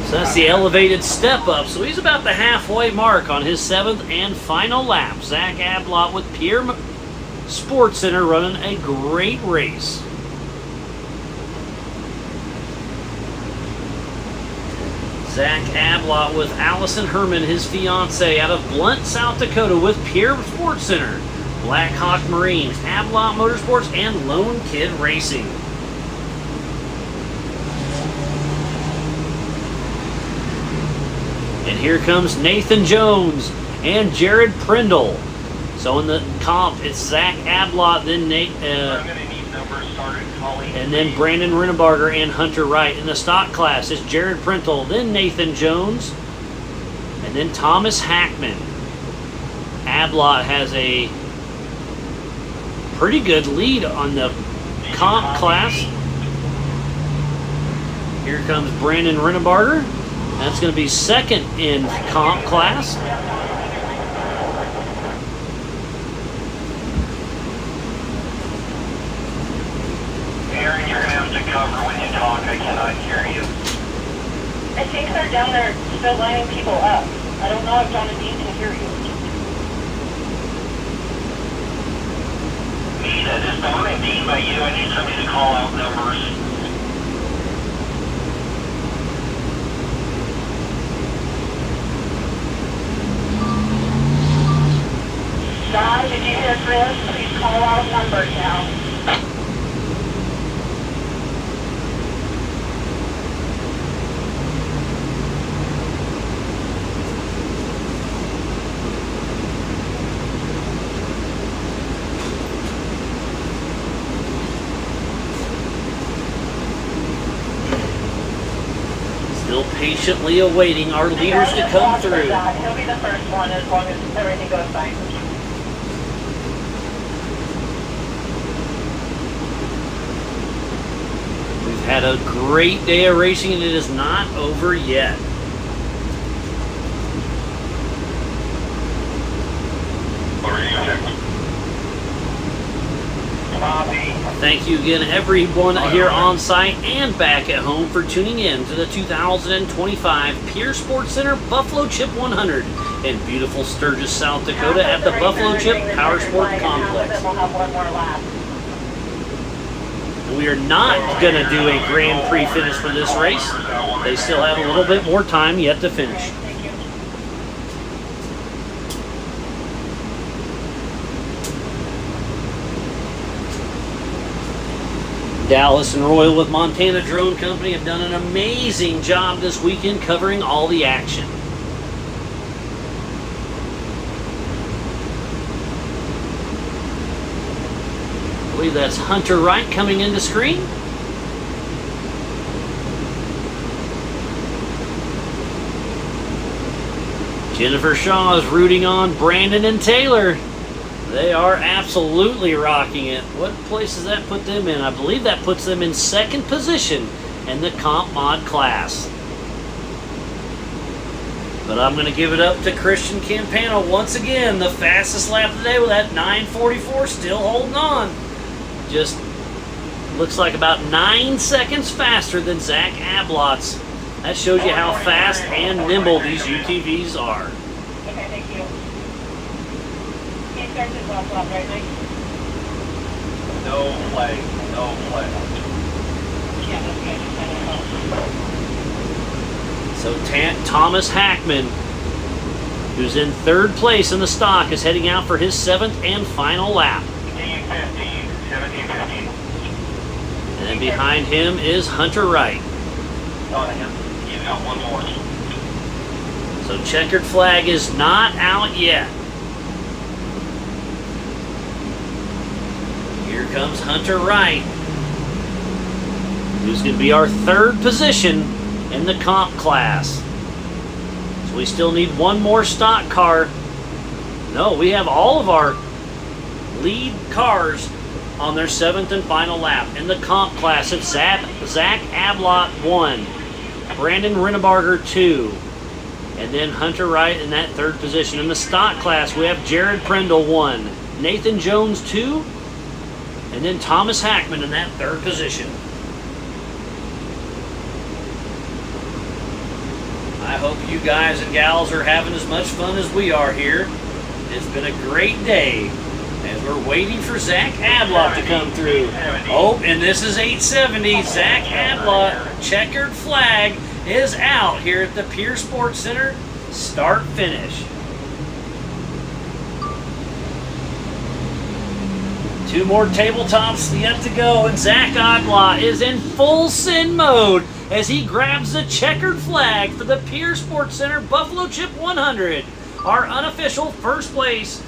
So that's the elevated step up. So he's about the halfway mark on his 7th and final lap. Zach Ablott with Pierre Sports Center running a great race. Zach Ablott with Allison Herman, his fiance, out of Blunt, South Dakota with Pierre Sports Center, Black Hawk Marine, Ablott Motorsports, and Lone Kid Racing. And here comes Nathan Jones and Jared Prindle. So in the comp, it's Zach Ablott, then and then Brandon Rennebarger and Hunter Wright. In the stock class, it's Jared Prindle, then Nathan Jones, and then Thomas Hackman. Ablott has a pretty good lead on the comp class. Here comes Brandon Rennebarger. That's going to be second in comp class. Pierre, you're going to have to cover when you talk. I cannot hear you. I think they're down there still lining people up. I don't know if John and Dean can hear you. Is Don and Dean by you? I need somebody to call out numbers. Don, did you hear Chris? Please call out numbers now. Still patiently awaiting our leaders to come through. He'll be the first one as long as everything goes fine. We've had a great day of racing and it is not over yet. Thank you again, everyone here on site and back at home, for tuning in to the 2025 Pierre Sports Center Buffalo Chip 100 in beautiful Sturgis, South Dakota at the Buffalo Chip Power Sport Complex. We are not going to do a Grand Prix finish for this race. They still have a little bit more time yet to finish. Dallas and Royal with Montana Drone Company have done an amazing job this weekend covering all the action. I believe that's Hunter Wright coming into screen. Jennifer Shaw is rooting on Brandon and Taylor. They are absolutely rocking it. What place does that put them in? I believe that puts them in second position in the comp mod class. But I'm going to give it up to Christian Campana once again. The fastest lap of the day with that 9:44, still holding on. Just looks like about 9 seconds faster than Zach Ablott's. That shows you how fast and nimble these UTVs are. Okay, thank you. Right, Mike? No flag, no flag. Yeah, that's good. So Thomas Hackman, who's in third place in the stock, is heading out for his 7th and final lap. 17:15. And then behind him is Hunter Wright. He's got one more. So checkered flag is not out yet. Here comes Hunter Wright, who's going to be our 3rd position in the comp class. So we still need one more stock car. No, we have all of our lead cars on their 7th and final lap. In the comp class, it's Zach Ablott 1, Brandon Rennebarger 2, and then Hunter Wright in that 3rd position. In the stock class, we have Jared Prindle 1, Nathan Jones 2, and then Thomas Hackman in that 3rd position. I hope you guys and gals are having as much fun as we are here. It's been a great day As we're waiting for Zach Adlot to come through. Oh, and this is 870. Zach Adlot, checkered flag is out here at the Pierre Sports Center. Start finish. 2 more tabletops yet to go, and Zach Adlot is in full sin mode as he grabs the checkered flag for the Pierre Sports Center Buffalo Chip 100. Our unofficial first place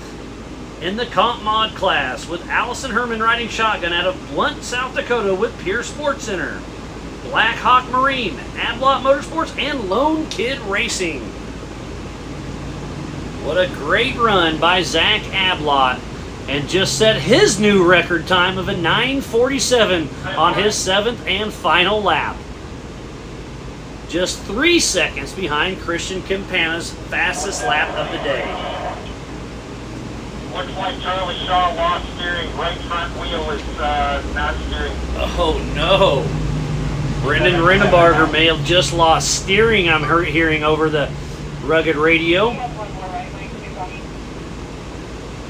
in the comp mod class, with Allison Herman riding shotgun out of Blunt, South Dakota with Pierre Sports Center, Black Hawk Marine, Adlot Motorsports, and Lone Kid Racing. What a great run by Zach Adlot, and just set his new record time of a 9:47 on his 7th and final lap. Just 3 seconds behind Christian Campana's fastest lap of the day. Looks like Charlie Shaw lost steering. Right front wheel is not steering. Oh no! Brendan Rinnebarger may have just lost steering, I'm hearing over the rugged radio.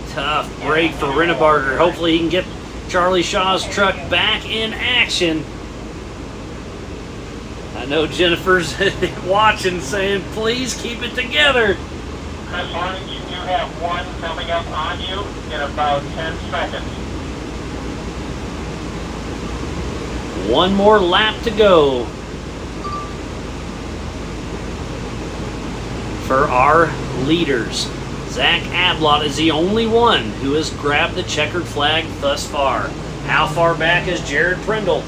Tough break for Rinnebarger. Hopefully he can get Charlie Shaw's truck back in action. I know Jennifer's watching, saying, please keep it together. Chris Orange, you have one coming up on you in about 10 seconds. 1 more lap to go for our leaders. Zach Adlot is the only one who has grabbed the checkered flag thus far. How far back is Jared Prindle?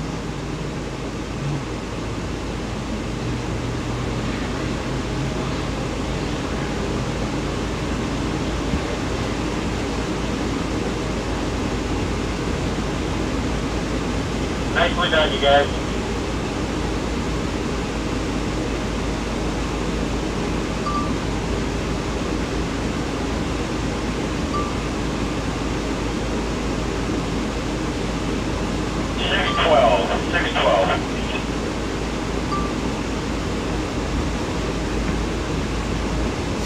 Nicely done, you guys.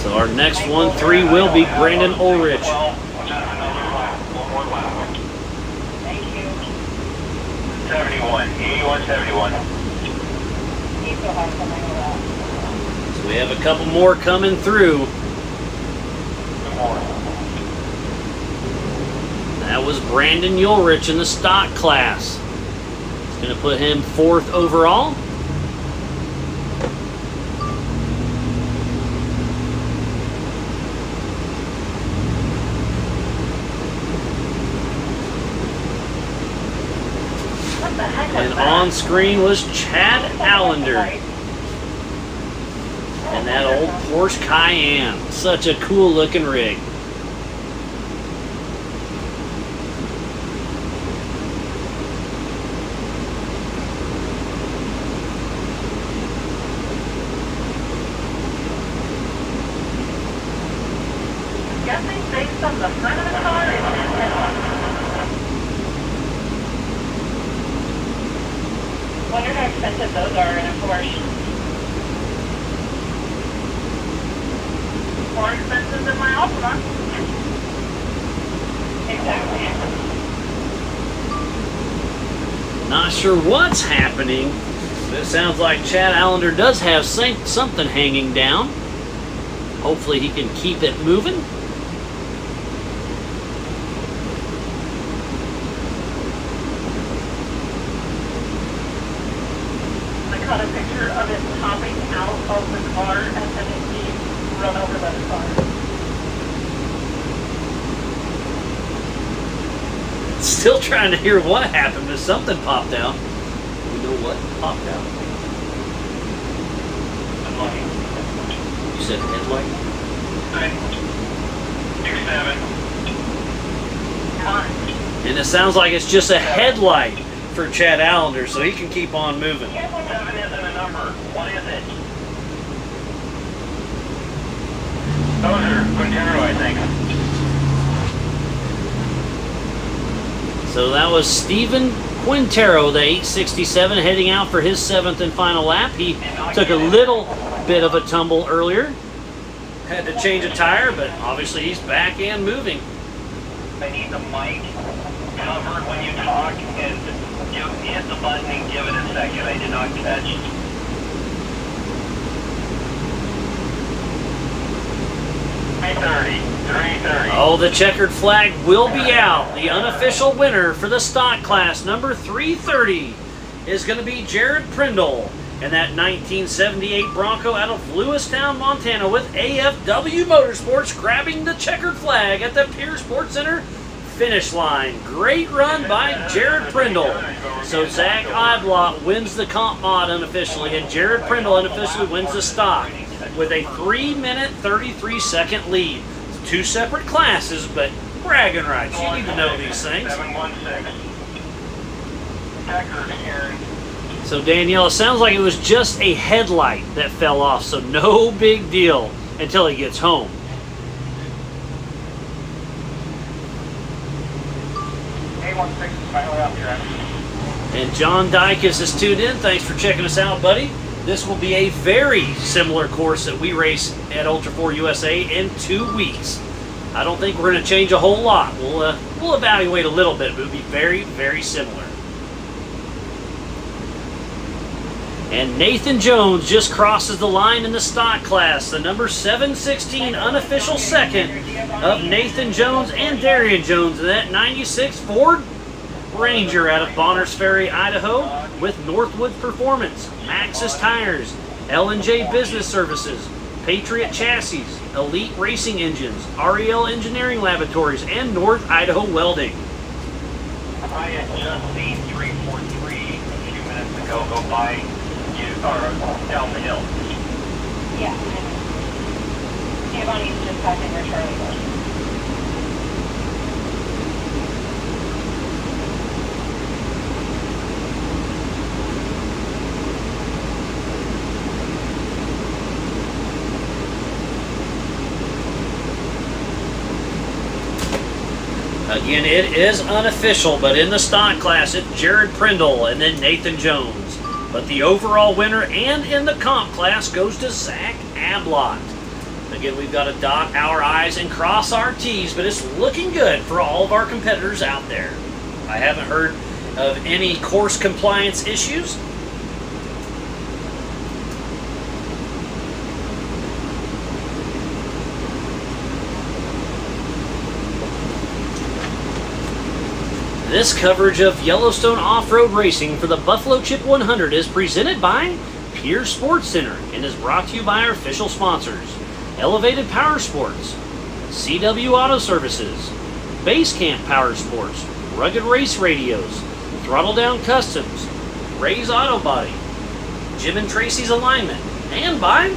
So our next 1-3 will be Brandon Ulrich. Thank you. 71, 8171. You still have something with that. So we have a couple more coming through. That was Brandon Ulrich in the stock class. It's going to put him 4th overall. And on screen was Chad Allender. And that old Porsche Cayenne. Such a cool looking rig. Guessing based on the front of the car, it's in headlights. Wonder how expensive those are in a Porsche. More expensive than my Altima. Exactly. Not sure what's happening, but it sounds like Chad Allender does have something hanging down. Hopefully he can keep it moving. I caught a picture of it popping out of the car and then it being run over by the car. Still trying to hear what happened, but something popped out. We know what popped out. You said headlight? 6-7. And it sounds like it's just a headlight for Chad Allender, so he can keep on moving. 7 isn't a number. What is it? Those are Quintero, I think. So that was Steven Quintero, the 867, heading out for his 7th and final lap. He took a little bit of a tumble earlier. Had to change a tire, but obviously he's back and moving. I need the mic covered when you talk, and hit the button and give it a second. I did not catch. 330. Oh, the checkered flag will be out. The unofficial winner for the stock class, number 330, is going to be Jared Prindle. And that 1978 Bronco out of Lewistown, Montana, with AFW Motorsports grabbing the checkered flag at the Pierre Sports Center finish line. Great run by Jared Prindle. So Zach Oddlot wins the comp mod unofficially, and Jared Prindle unofficially wins the stock with a 3-minute, 33-second lead. Two separate classes, but bragging rights. You need to know these things. 716. Checkered here. So Danielle, it sounds like it was just a headlight that fell off, so no big deal until he gets home. A16 is finally up here. And John Dykes is tuned in. Thanks for checking us out, buddy. This will be a very similar course that we race at Ultra 4 USA in 2 weeks. I don't think we're going to change a whole lot. We'll evaluate a little bit, but it'll be very, very similar. And Nathan Jones just crosses the line in the stock class. The number 716 unofficial second of Nathan Jones and Darian Jones in that 96 Ford Ranger out of Bonners Ferry, Idaho, with Northwood Performance, Maxxis Tires, L&J Business Services, Patriot Chassis, Elite Racing Engines, REL Engineering Laboratories, and North Idaho Welding. I had just seen 343 a few minutes ago go by down the hill. Yeah. Giovanni's just passing where Charlie was. Again, it is unofficial, but in the stock class, it's Jared Prindle and then Nathan Jones. But the overall winner and in the comp class goes to Zach Ablott. Again, we've got to dot our I's and cross our T's, but it's looking good for all of our competitors out there. I haven't heard of any course compliance issues. This coverage of Yellowstone off-road racing for the Buffalo Chip 100 is presented by Pierre Sports Center and is brought to you by our official sponsors: Elevated Power Sports, CW Auto Services, Basecamp Power Sports, Rugged Race Radios, Throttle Down Customs, Ray's Auto Body, Jim and Tracy's Alignment, and by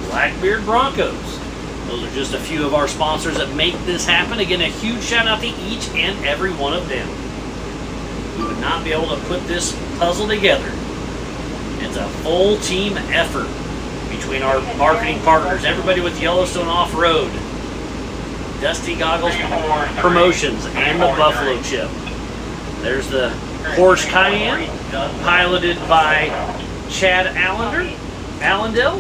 Blackbeard Broncos. Those are just a few of our sponsors that make this happen. Again, a huge shout out to each and every one of them. We would not be able to put this puzzle together. It's a full team effort between our marketing partners, everybody with Yellowstone Off-Road, Dusty Goggles Promotions, and the Buffalo Chip. There's the Porsche Cayenne, piloted by Chad Allendale.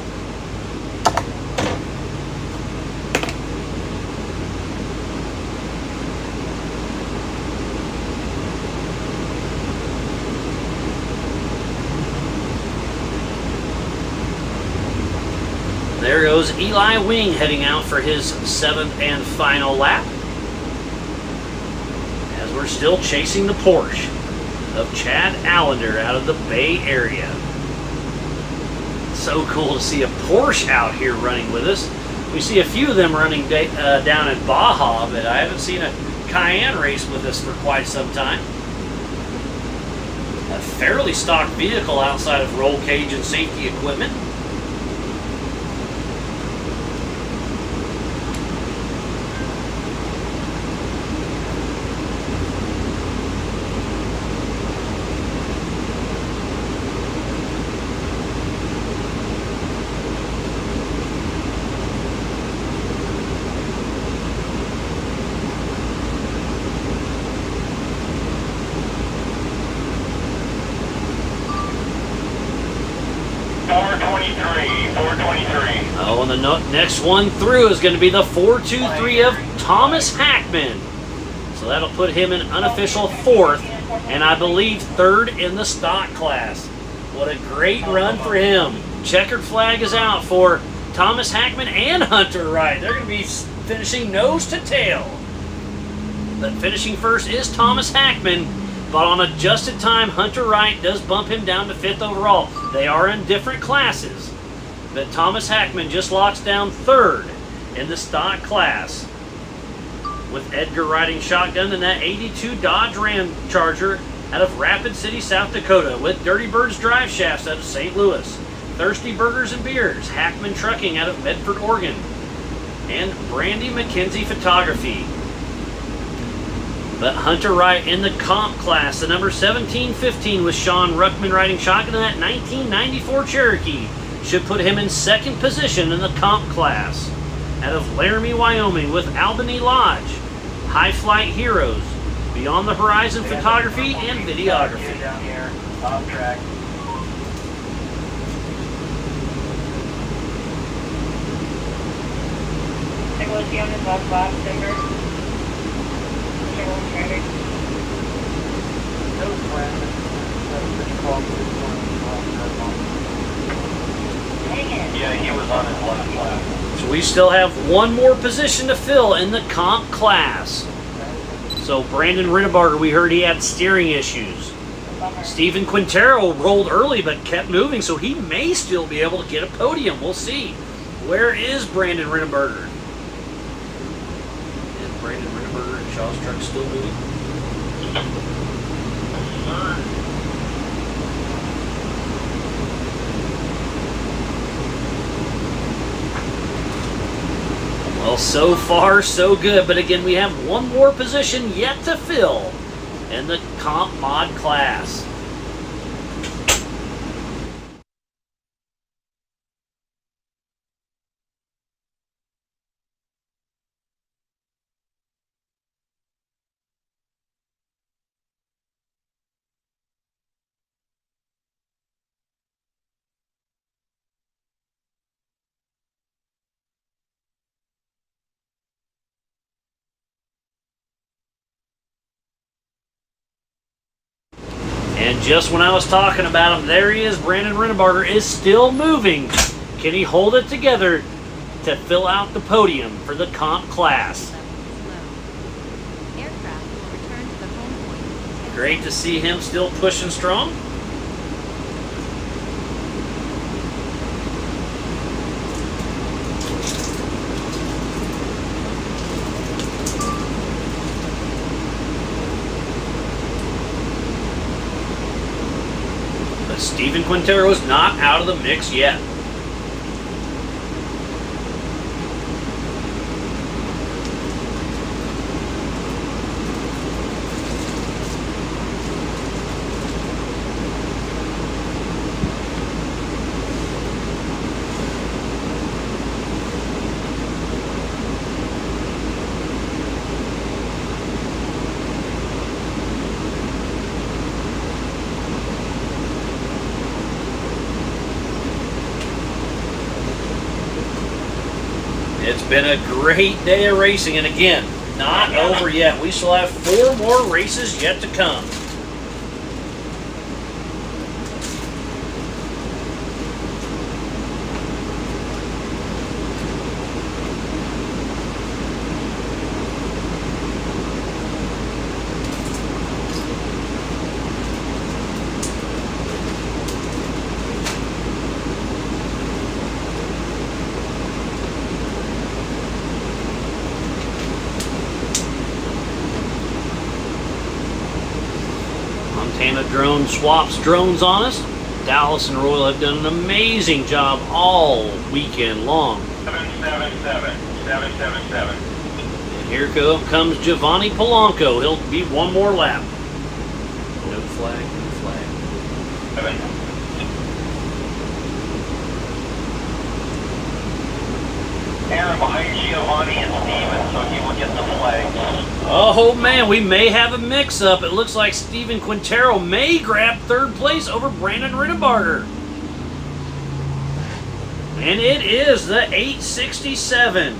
There goes Eli Wing heading out for his 7th and final lap, as we're still chasing the Porsche of Chad Allender out of the Bay Area. So cool to see a Porsche out here running with us. We see a few of them running down in Baja, but I haven't seen a Cayenne race with us for quite some time. A fairly stock vehicle outside of roll cage and safety equipment. Oh, and the next one through is going to be the 423 of Thomas Hackman. So that'll put him in unofficial 4th, and I believe 3rd in the stock class. What a great run for him. Checkered flag is out for Thomas Hackman and Hunter Wright. They're going to be finishing nose to tail. But finishing first is Thomas Hackman, but on adjusted time, Hunter Wright does bump him down to 5th overall. They are in different classes, but Thomas Hackman just locks down 3rd in the stock class, with Edgar riding shotgun in that 82 Dodge Ram Charger out of Rapid City, South Dakota, with Dirty Birds Drive Shafts out of St. Louis, Thirsty Burgers and Beers, Hackman Trucking out of Medford, Oregon, and Brandy McKenzie Photography. But Hunter Wright in the comp class, the number 1715 with Sean Ruckman riding shotgun in that 1994 Cherokee, should put him in 2nd position in the comp class. Out of Laramie, Wyoming, with Albany Lodge, High Flight Heroes, Beyond the Horizon Photography and Videography. Down here, off track. Nicholas Young is left lap, Timber. Yeah, he was on his last lap. So we still have one more position to fill in the comp class. So Brandon Rinnebarger, we heard he had steering issues. Stephen Quintero rolled early but kept moving, so he may still be able to get a podium. We'll see. Where is Brandon Rinnebarger? Is Brandon Rinnebarger and Shaw's truck still moving? Well, so far, so good. But again, we have one more position yet to fill in the comp mod class. And just when I was talking about him, there he is. Brandon Rinnebarger is still moving. Can he hold it together to fill out the podium for the comp class? Great to see him still pushing strong. But Stephen Quintero is not out of the mix yet. It's been a great day of racing, and again, not over yet. We still have 4 more races yet to come. Montana Drone swaps drones on us. Dallas and Royal have done an amazing job all weekend long. 777, 777. And here comes Giovanni Polanco. He'll be one more lap. No flag, no flag. 7. Aaron behind Giovanni and Steven, so he will get the flag. Oh man, we may have a mix-up. It looks like Stephen Quintero may grab 3rd place over Brandon Rinnebarger. And it is the 867.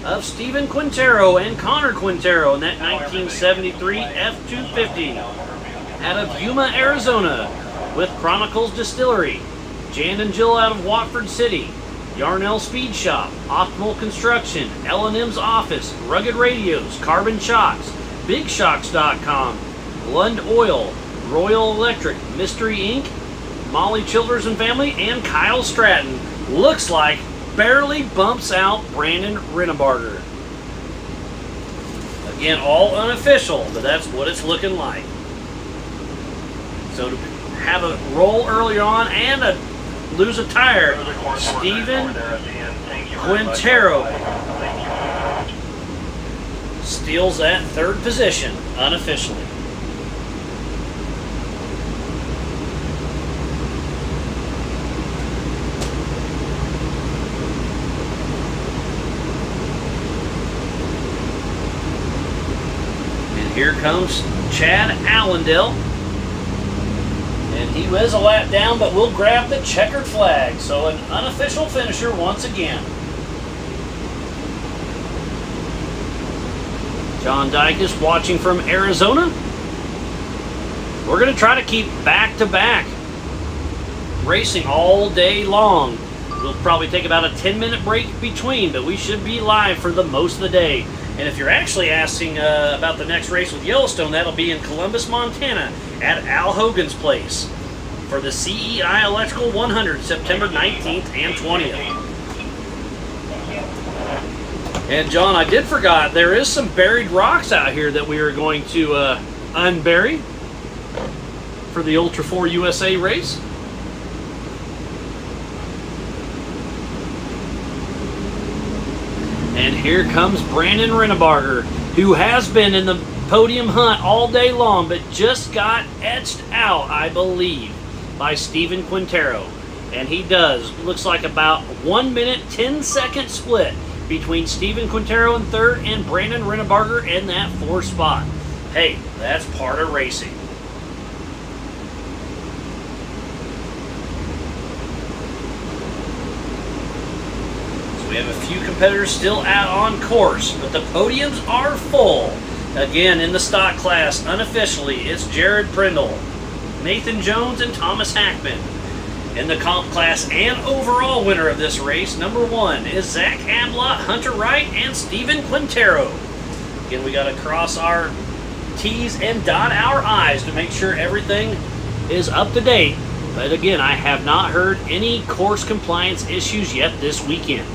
of Stephen Quintero and Connor Quintero in that 1973 F-250. Out of Yuma, Arizona, with Chronicles Distillery. Jan and Jill out of Watford City. Yarnell Speed Shop, Optimal Construction, L&M's Office, Rugged Radios, Carbon Shocks, BigShocks.com, Lund Oil, Royal Electric, Mystery Inc., Molly Childers and Family, and Kyle Stratton. Looks like barely bumps out Brandon Rinnebarger. Again, all unofficial, but that's what it's looking like. So to have a roll early on and lose a tire, Stephen Quintero steals that third position unofficially. And here comes Chad Allendale. And he was a lap down, but will grab the checkered flag. So an unofficial finisher once again. John Dykes watching from Arizona. We're going to try to keep back-to-back racing all day long. We'll probably take about a 10-minute break between, but we should be live for the most of the day. And if you're actually asking about the next race with Yellowstone, that'll be in Columbus, Montana at Al Hogan's place for the CEI Electrical 100, September 19th and 20th. And John, I did forget, there is some buried rocks out here that we are going to unbury for the Ultra 4 USA race. And here comes Brandon Rinnebarger, who has been in the podium hunt all day long, but just got etched out, I believe, by Stephen Quintero. And he does. Looks like about 1 minute, 10-second split between Stephen Quintero in third and Brandon Rinnebarger in that fourth spot. Hey, that's part of racing. We have a few competitors still out on course, but the podiums are full. Again, in the stock class, unofficially, it's Jared Prindle, Nathan Jones, and Thomas Hackman. In the comp class and overall winner of this race, number 1 is Zach Hablot, Hunter Wright, and Stephen Quintero. Again, we got to cross our T's and dot our I's to make sure everything is up to date. But again, I have not heard any course compliance issues yet this weekend.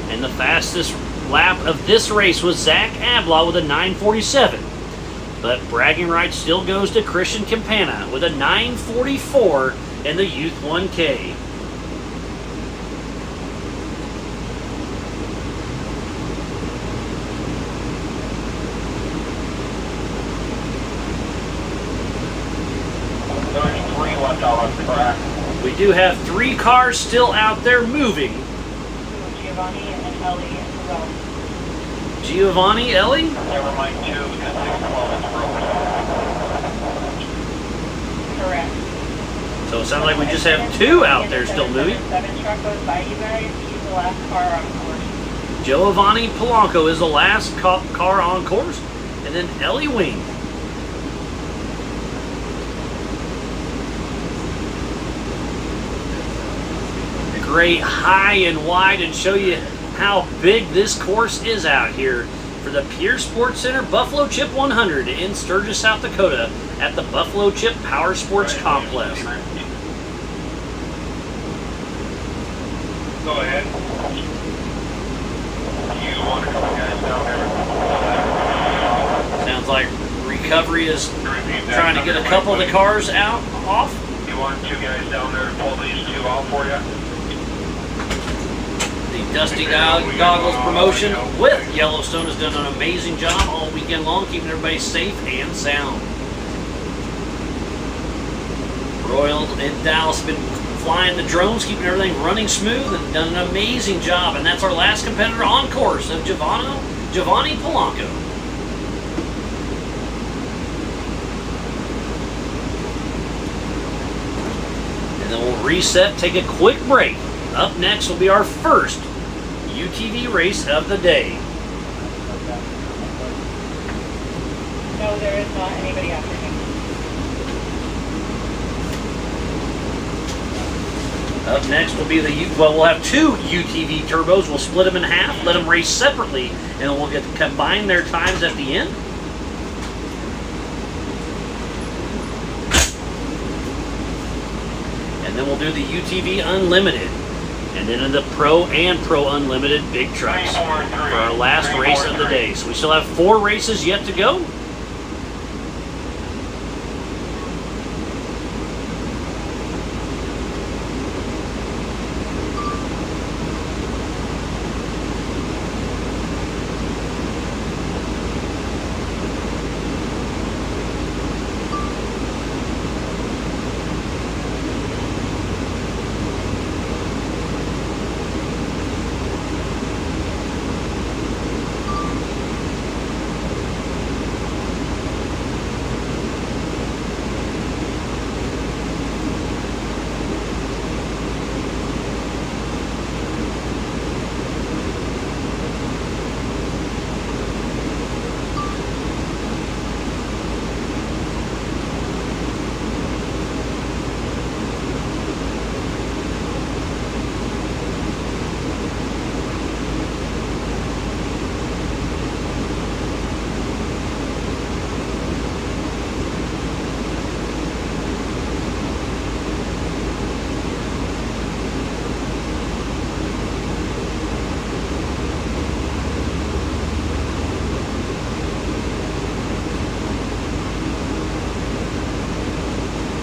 And the fastest lap of this race was Zach Hablot with a 9:47. But bragging rights still goes to Christian Campana with a 9:44 in the Youth 1K. There's 3 left out on the track. We do have 3 cars still out there moving. Giovanni and Ellie and Rome. Giovanni, Ellie? Never mind 2, because 612 is broken. Correct. So it sounds like we just have 2 out there still moving. 7 truck goes by you guys. He's the last car on course. Giovanni Polanco is the last car on course. And then Ellie Wing. Great high and wide and show you how big this course is out here for the Pierre Sports Center Buffalo Chip 100 in Sturgis, South Dakota at the Buffalo Chip Power Sports Complex. Go ahead. You want a couple guys down there? Sounds like recovery is trying to get a couple of the cars off. You want 2 guys down there to pull these 2 out for you? The Dusty Goggles promotion with Yellowstone has done an amazing job all weekend long, keeping everybody safe and sound. Royal and Dallas have been flying the drones, keeping everything running smooth, and done an amazing job. And that's our last competitor on course of Giovanni Polanco. And then we'll reset, take a quick break. Up next will be our first UTV race of the day. No, there is not anybody after him. Up next will be we'll have two UTV turbos. We'll split them in half, let them race separately, and we'll get to combine their times at the end. And then we'll do the UTV Unlimited. And then in the Pro and Pro Unlimited big trucks for our last race of the day. So we still have 4 races yet to go.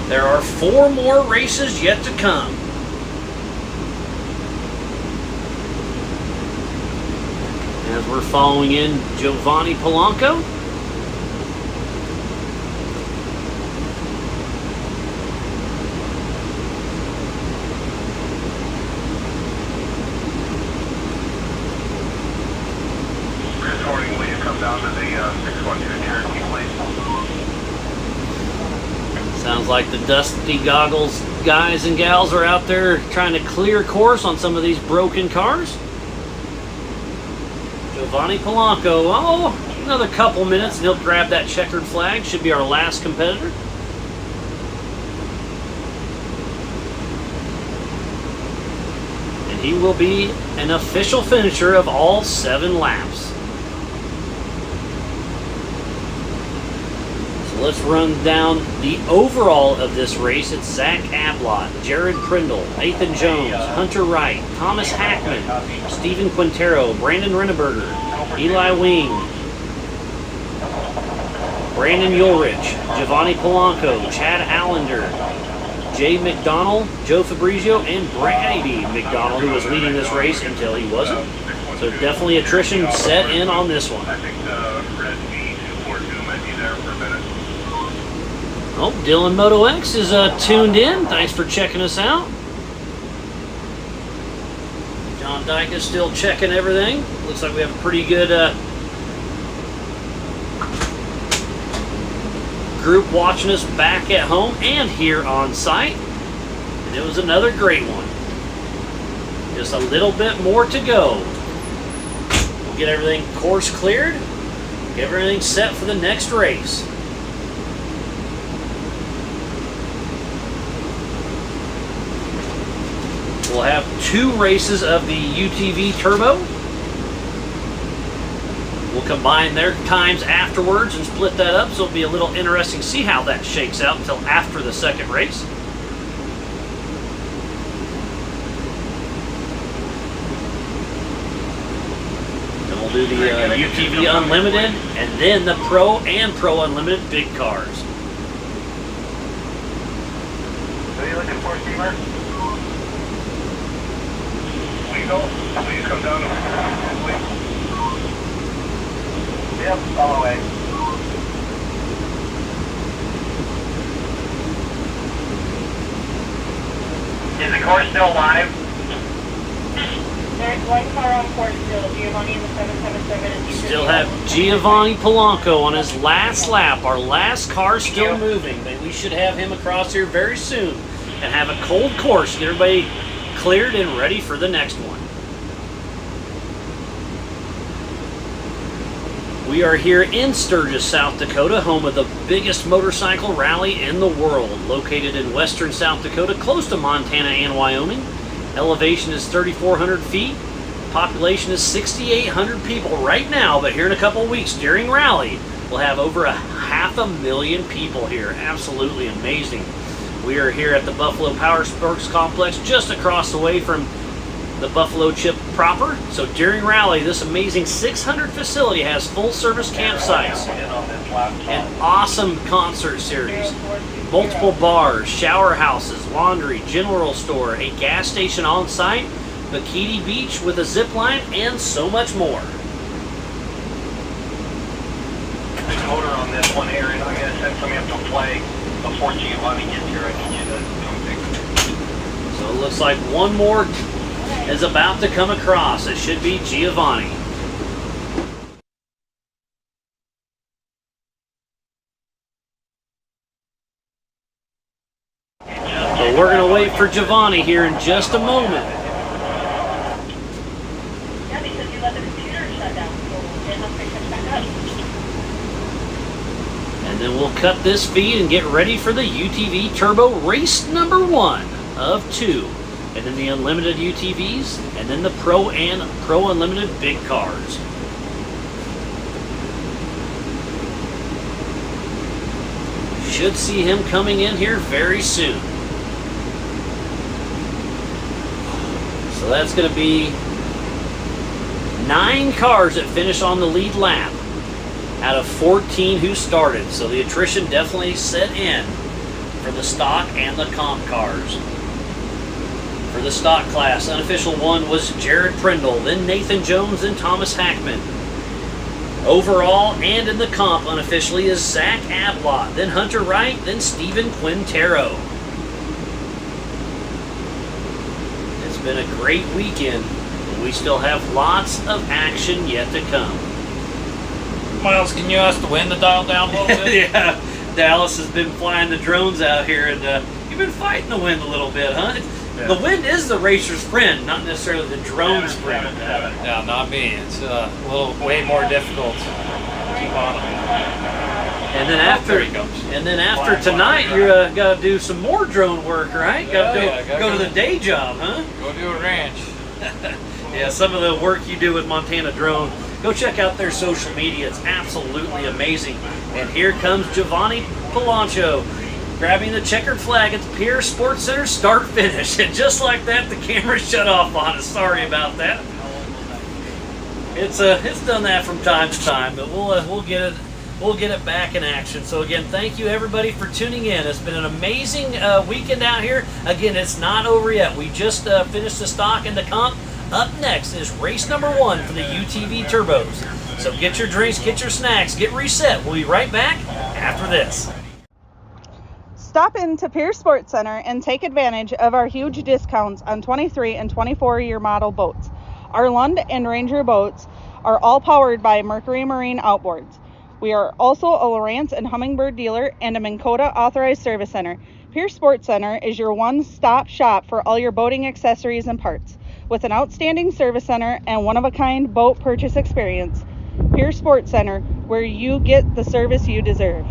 There are 4 more races yet to come. As we're following in Giovanni Polanco. Reporting, will you come down to the 612 Cherokee, please? Sounds like the dusty goggles guys and gals are out there trying to clear course on some of these broken cars. Giovanni Polanco, oh, another couple minutes and he'll grab that checkered flag. Should be our last competitor. And he will be an official finisher of all 7 laps. Let's run down the overall of this race. It's Zach Ablott, Jared Prindle, Nathan Jones, Hunter Wright, Thomas Hackman, Stephen Quintero, Brandon Renneberger, Eli Wing, Brandon Ulrich, Giovanni Polanco, Chad Allender, Jay McDonald, Joe Fabrizio, and Brady McDonald, who was leading this race until he wasn't. So definitely attrition set in on this one. I think the red V242 might be there for a minute. Oh, Dylan Moto X is tuned in. Thanks for checking us out. John Dyke is still checking everything. Looks like we have a pretty good group watching us back at home and here on site. And it was another great one. Just a little bit more to go. We'll get everything course cleared. Get everything set for the next race. We'll have 2 races of the UTV Turbo. We'll combine their times afterwards and split that up, so it'll be a little interesting to see how that shakes out until after the second race. Then we'll do the UTV Unlimited and then the Pro and Pro Unlimited big cars. Who are you looking for, Steamer? Please come down to please. Yep, all the way. Is the course still live? There's 1 car on course still, Giovanni in the 777 and Still have Giovanni Polanco on his last lap. Our last car still moving, but we should have him across here very soon and have a cold course. Get everybody cleared and ready for the next one. We are here in Sturgis, South Dakota, home of the biggest motorcycle rally in the world. Located in western South Dakota, close to Montana and Wyoming. Elevation is 3,400 feet. Population is 6,800 people right now, but here in a couple of weeks during rally, we'll have over 500,000 people here. Absolutely amazing. We are here at the Buffalo Power Sports Complex, just across the way from the Buffalo Chip proper. So during rally, this amazing 600 facility has full service campsites, an awesome concert series, multiple bars, shower houses, laundry, general store, a gas station on site, Bikini Beach with a zip line, and so much more. Dakota on this one, Aaron. I'm going to send somebody up to flag before Giovanni gets here. I need you to come pick. So it looks like one more is about to come across. It should be Giovanni. So we're going to wait for Giovanni here in just a moment. Yeah, because you let the computer shut down, so it must be pushed back up. And then we'll cut this feed and get ready for the UTV Turbo race number 1 of 2. And then the Unlimited UTVs, and then the Pro and Pro Unlimited big cars. Should see him coming in here very soon. So that's going to be 9 cars that finish on the lead lap out of 14 who started. So the attrition definitely set in for the stock and the comp cars. For the stock class, Unofficial 1 was Jared Prindle, then Nathan Jones, then Thomas Hackman. Overall and in the comp unofficially is Zach Ablott, then Hunter Wright, then Stephen Quintero. It's been a great weekend, but we still have lots of action yet to come. Miles, can you ask the wind to dial down a little bit? Yeah, Dallas has been flying the drones out here, and you've been fighting the wind a little bit, huh? Yeah. The wind is the racer's friend, not necessarily the drone's friend. Yeah, not me. It's a little way more difficult to keep on. And then after tonight, you're got to do some more drone work, right? Got to go to the day job, huh? Go do a ranch. Yeah, some of the work you do with Montana Drone. Go check out their social media. It's absolutely amazing. And here comes Giovanni Palancho, grabbing the checkered flag at the Pierre Sports Center start finish. And just like that, the camera shut off on us. Sorry about that. It's done that from time to time, but we'll get it back in action. So again, thank you everybody for tuning in. It's been an amazing weekend out here. Again, it's not over yet. We just finished the stock and the comp. Up next is race number 1 for the UTV Turbos. So get your drinks, get your snacks, get reset. We'll be right back after this. Stop into Pierre Sports Center and take advantage of our huge discounts on 23 and 24-year model boats. Our Lund and Ranger boats are all powered by Mercury Marine outboards. We are also a Lowrance and Humminbird dealer and a Minn Kota authorized service center. Pierre Sports Center is your one-stop shop for all your boating accessories and parts. With an outstanding service center and one-of-a-kind boat purchase experience, Pierre Sports Center, where you get the service you deserve.